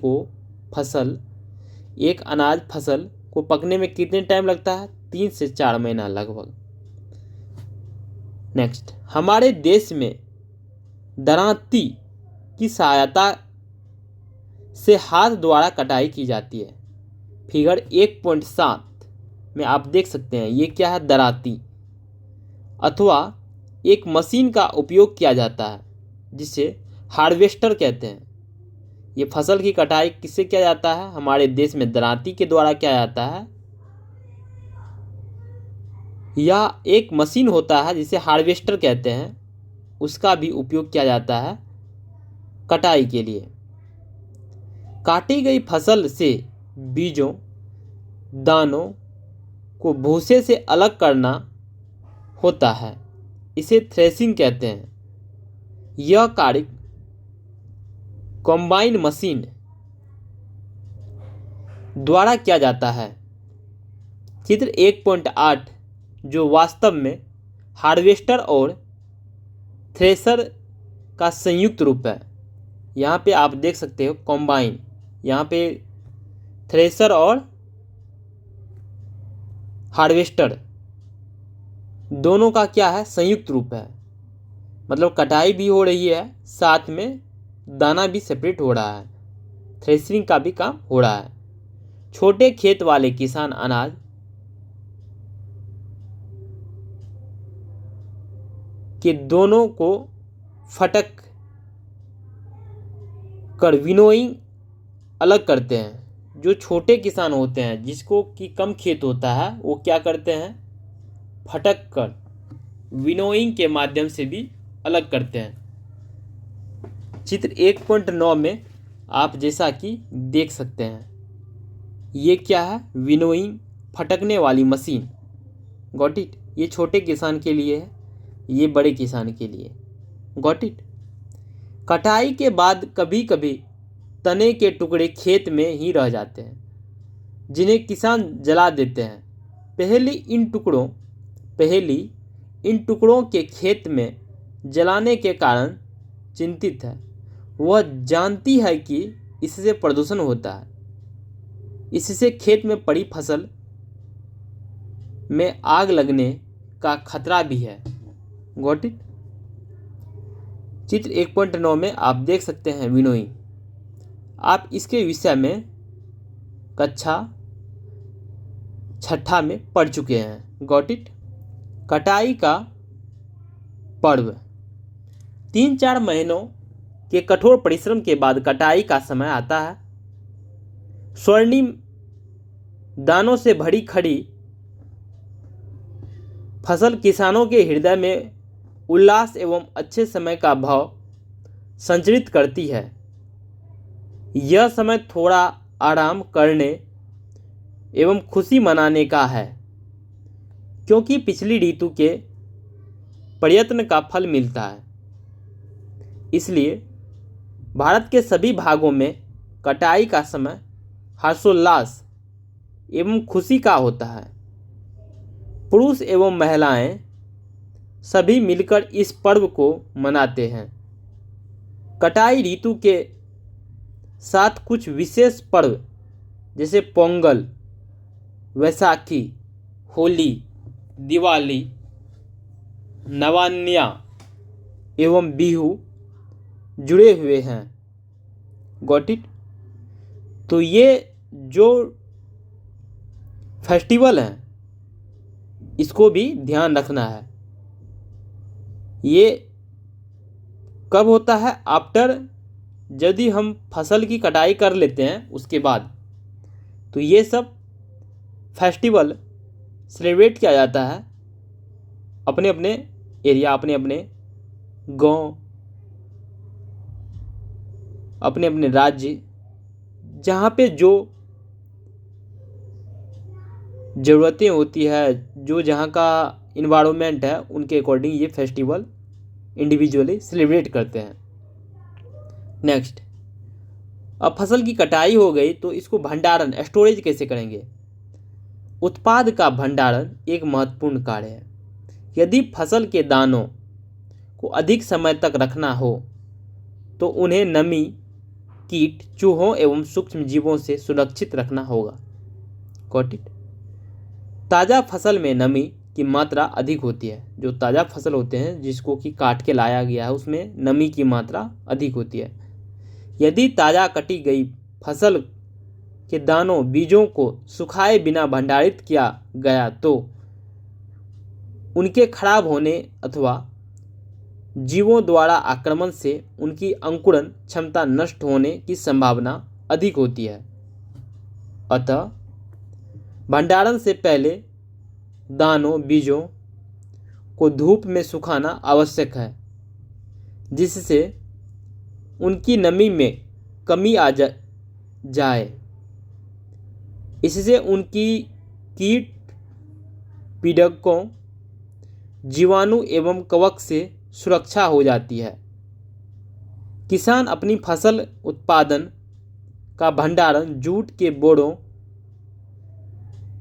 फसल को पकने में कितने टाइम लगता है, 3 से 4 महीना लगभग। नेक्स्ट, हमारे देश में दरांती की सहायता से हाथ द्वारा कटाई की जाती है। फिगर 1.7 में आप देख सकते हैं ये क्या है, दरांती अथवा एक मशीन का उपयोग किया जाता है जिसे हार्वेस्टर कहते हैं। ये फसल की कटाई किससे किया जाता है, हमारे देश में दरांती के द्वारा किया जाता है। यह एक मशीन होता है जिसे हार्वेस्टर कहते हैं, उसका भी उपयोग किया जाता है कटाई के लिए। काटी गई फसल से बीजों दानों को भूसे से अलग करना होता है, इसे थ्रेसिंग कहते हैं। यह कार्य कॉम्बाइन मशीन द्वारा किया जाता है। चित्र 1.8 जो वास्तव में हार्वेस्टर और थ्रेशर का संयुक्त रूप है। यहाँ पे आप देख सकते हो कॉम्बाइन, यहाँ पे थ्रेशर और हार्वेस्टर दोनों का क्या है, संयुक्त रूप है। मतलब कटाई भी हो रही है, साथ में दाना भी सेपरेट हो रहा है, थ्रेशरिंग का भी काम हो रहा है। छोटे खेत वाले किसान अनाज के दोनों को फटक कर विनोइंग अलग करते हैं। जो छोटे किसान होते हैं जिसको कि कम खेत होता है वो क्या करते हैं, फटक कर विनोइंग के माध्यम से भी अलग करते हैं। चित्र 1.9 में आप जैसा कि देख सकते हैं ये क्या है, विनोइंग फटकने वाली मशीन। Got it. ये छोटे किसान के लिए है, ये बड़े किसान के लिए। Got it. कटाई के बाद कभी कभी तने के टुकड़े खेत में ही रह जाते हैं जिन्हें किसान जला देते हैं। पहली इन टुकड़ों के खेत में जलाने के कारण चिंतित है। वह जानती है कि इससे प्रदूषण होता है, इससे खेत में पड़ी फसल में आग लगने का खतरा भी है। Got it. चित्र 1.9 में आप देख सकते हैं विनोइंग। आप इसके विषय में कक्षा 6 में पढ़ चुके हैं। Got it. कटाई का पर्व 3-4 महीनों के कठोर परिश्रम के बाद कटाई का समय आता है। स्वर्णिम दानों से भरी खड़ी फसल किसानों के हृदय में उल्लास एवं अच्छे समय का भाव संचारित करती है। यह समय थोड़ा आराम करने एवं खुशी मनाने का है, क्योंकि पिछली ऋतु के प्रयत्न का फल मिलता है। इसलिए भारत के सभी भागों में कटाई का समय हर्षोल्लास एवं खुशी का होता है। पुरुष एवं महिलाएं सभी मिलकर इस पर्व को मनाते हैं। कटाई ऋतु के साथ कुछ विशेष पर्व जैसे पोंगल, वैसाखी, होली, दिवाली, नवान्या एवं बिहू जुड़े हुए हैं। Got it? तो ये जो फेस्टिवल हैं इसको भी ध्यान रखना है। ये कब होता है? आफ्टर, यदि हम फसल की कटाई कर लेते हैं उसके बाद, तो ये सब फेस्टिवल सेलिब्रेट किया जाता है अपने अपने एरिया, अपने अपने गांव, अपने अपने राज्य, जहाँ पे जो ज़रूरतें होती है, जो जहाँ का इन्वायरमेंट है, उनके अकॉर्डिंग ये फेस्टिवल इंडिविजुअली सेलिब्रेट करते हैं। नेक्स्ट, अब फसल की कटाई हो गई तो इसको भंडारण, स्टोरेज कैसे करेंगे? उत्पाद का भंडारण एक महत्वपूर्ण कार्य है। यदि फसल के दानों को अधिक समय तक रखना हो तो उन्हें नमी, कीट, चूहों एवं सूक्ष्म जीवों से सुरक्षित रखना होगा। Got it? ताज़ा फसल में नमी की मात्रा अधिक होती है। जो ताज़ा फसल होते हैं जिसको कि काट के लाया गया है उसमें नमी की मात्रा अधिक होती है। यदि ताज़ा कटी गई फसल के दानों, बीजों को सुखाए बिना भंडारित किया गया तो उनके खराब होने अथवा जीवों द्वारा आक्रमण से उनकी अंकुरण क्षमता नष्ट होने की संभावना अधिक होती है। अतः भंडारण से पहले दानों, बीजों को धूप में सुखाना आवश्यक है, जिससे उनकी नमी में कमी आ जाए। इससे उनकी कीट, पीड़कों, जीवाणु एवं कवक से सुरक्षा हो जाती है। किसान अपनी फसल उत्पादन का भंडारण जूट के बोरों,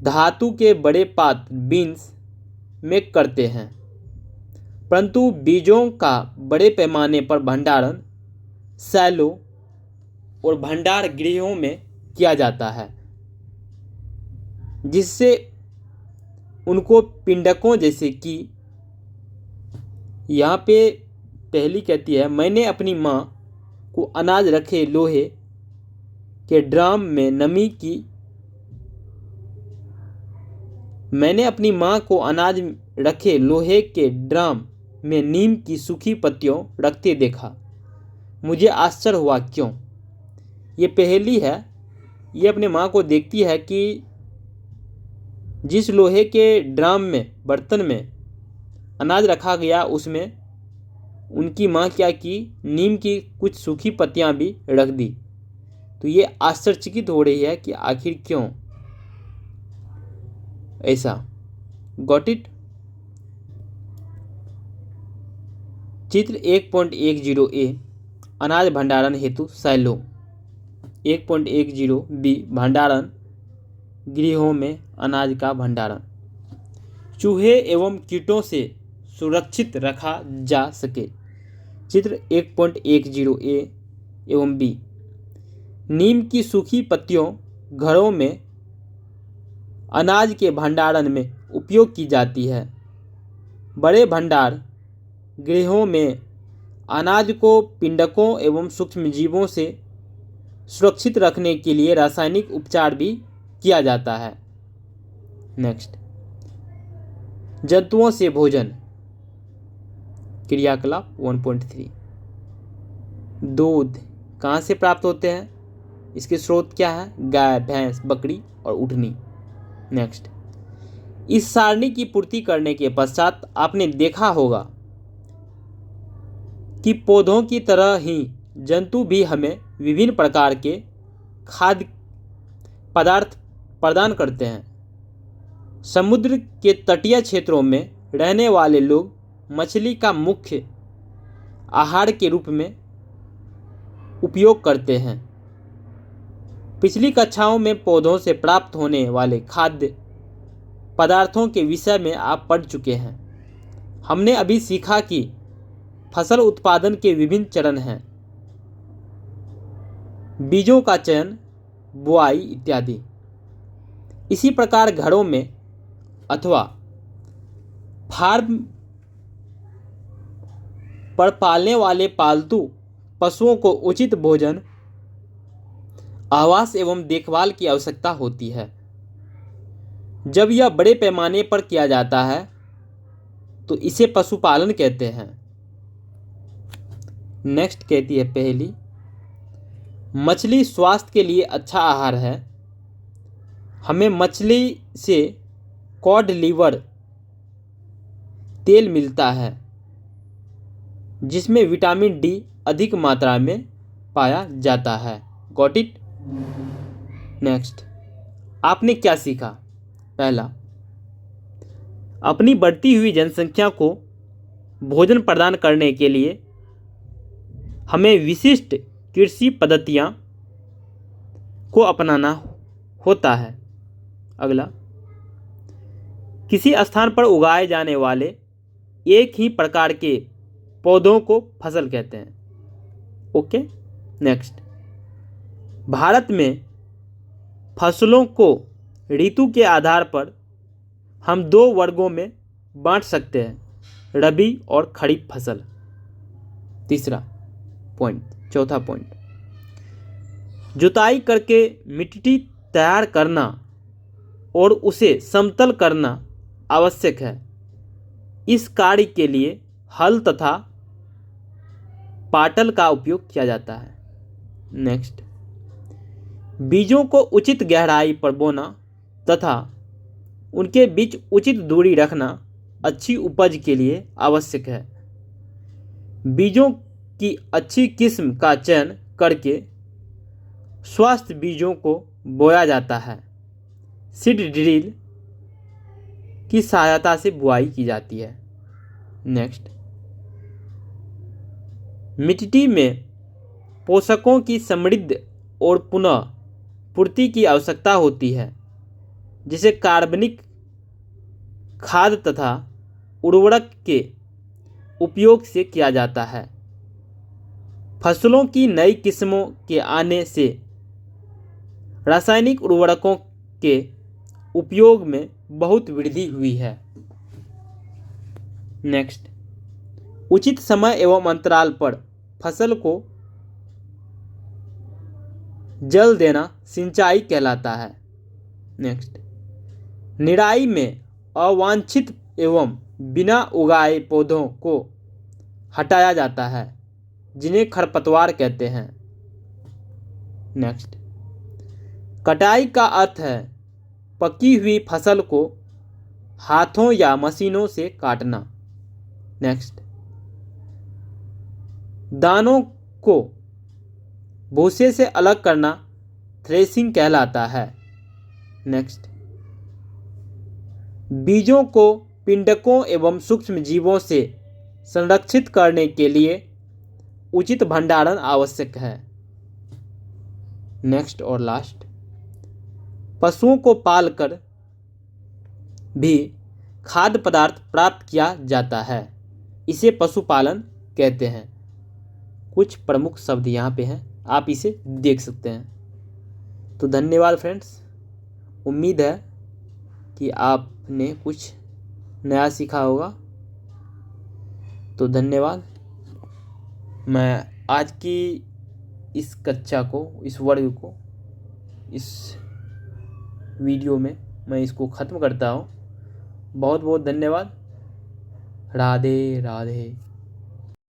धातु के बड़े पात्र बीन्स में करते हैं, परंतु बीजों का बड़े पैमाने पर भंडारण सैलो और भंडार गृहों में किया जाता है, जिससे उनको पिंडकों, जैसे कि यहाँ पे पहली कहती है, मैंने अपनी माँ को अनाज रखे लोहे के ड्राम में नमी की मैंने अपनी माँ को अनाज रखे लोहे के ड्राम में नीम की सूखी पत्तियों रखते देखा। मुझे आश्चर्य हुआ, क्यों? ये पहेली है। ये अपने माँ को देखती है कि जिस लोहे के ड्राम में, बर्तन में अनाज रखा गया उसमें उनकी माँ क्या की, नीम की कुछ सूखी पत्तियाँ भी रख दी। तो ये आश्चर्यचकित हो रही है कि आखिर क्यों ऐसा। Got it? चित्र 1.10 ए अनाज भंडारण हेतु सैलो। 1.10 बी भंडारण गृहों में अनाज का भंडारण चूहे एवं कीटों से सुरक्षित रखा जा सके। चित्र 1.10 ए एवं बी नीम की सूखी पत्तियों घरों में अनाज के भंडारण में उपयोग की जाती है। बड़े भंडार गृहों में अनाज को पिंडकों एवं सूक्ष्म जीवों से सुरक्षित रखने के लिए रासायनिक उपचार भी किया जाता है। नेक्स्ट, जंतुओं से भोजन क्रियाकलाप 1.3। दूध कहाँ से प्राप्त होते हैं? इसके स्रोत क्या है? गाय, भैंस, बकरी और ऊँटनी। नेक्स्ट, इस सारणी की पूर्ति करने के पश्चात आपने देखा होगा कि पौधों की तरह ही जंतु भी हमें विभिन्न प्रकार के खाद्य पदार्थ प्रदान करते हैं। समुद्र के तटीय क्षेत्रों में रहने वाले लोग मछली का मुख्य आहार के रूप में उपयोग करते हैं। पिछली कक्षाओं में पौधों से प्राप्त होने वाले खाद्य पदार्थों के विषय में आप पढ़ चुके हैं। हमने अभी सीखा कि फसल उत्पादन के विभिन्न चरण हैं, बीजों का चयन, बुआई इत्यादि। इसी प्रकार घरों में अथवा फार्म पर पालने वाले पालतू पशुओं को उचित भोजन, आवास एवं देखभाल की आवश्यकता होती है। जब यह बड़े पैमाने पर किया जाता है तो इसे पशुपालन कहते हैं। नेक्स्ट कहती है पहेली, मछली स्वास्थ्य के लिए अच्छा आहार है। हमें मछली से कॉड लिवर तेल मिलता है जिसमें विटामिन डी अधिक मात्रा में पाया जाता है। Got it? नेक्स्ट, आपने क्या सीखा? पहला, अपनी बढ़ती हुई जनसंख्या को भोजन प्रदान करने के लिए हमें विशिष्ट कृषि पद्धतियाँ को अपनाना होता है। अगला, किसी स्थान पर उगाए जाने वाले एक ही प्रकार के पौधों को फसल कहते हैं। ओके। नेक्स्ट, भारत में फसलों को ऋतु के आधार पर हम 2 वर्गों में बांट सकते हैं, रबी और खरीफ फसल। चौथा पॉइंट, जुताई करके मिट्टी तैयार करना और उसे समतल करना आवश्यक है। इस कार्य के लिए हल तथा पाटल का उपयोग किया जाता है। नेक्स्ट, बीजों को उचित गहराई पर बोना तथा उनके बीच उचित दूरी रखना अच्छी उपज के लिए आवश्यक है। बीजों की अच्छी किस्म का चयन करके स्वस्थ बीजों को बोया जाता है। सीड ड्रिल की सहायता से बुआई की जाती है। नेक्स्ट, मिट्टी में पोषकों की समृद्ध और पुनः पूर्ति की आवश्यकता होती है, जिसे कार्बनिक खाद तथा उर्वरक के उपयोग से किया जाता है। फसलों की नई किस्मों के आने से रासायनिक उर्वरकों के उपयोग में बहुत वृद्धि हुई है। नेक्स्ट, उचित समय एवं अंतराल पर फसल को जल देना सिंचाई कहलाता है। नेक्स्ट, निराई में अवांछित एवं बिना उगाए पौधों को हटाया जाता है, जिन्हें खरपतवार कहते हैं। नेक्स्ट, कटाई का अर्थ है पकी हुई फसल को हाथों या मशीनों से काटना। नेक्स्ट, दानों को भूसे से अलग करना थ्रेसिंग कहलाता है। नेक्स्ट, बीजों को पिंडकों एवं सूक्ष्म जीवों से संरक्षित करने के लिए उचित भंडारण आवश्यक है। नेक्स्ट और लास्ट, पशुओं को पालकर भी खाद्य पदार्थ प्राप्त किया जाता है, इसे पशुपालन कहते हैं। कुछ प्रमुख शब्द यहाँ पे हैं, आप इसे देख सकते हैं। तो धन्यवाद फ्रेंड्स, उम्मीद है कि आपने कुछ नया सीखा होगा। तो धन्यवाद। मैं आज की इस कक्षा को, इस वर्ग को, इस वीडियो में मैं इसको ख़त्म करता हूँ। बहुत बहुत धन्यवाद। राधे राधे।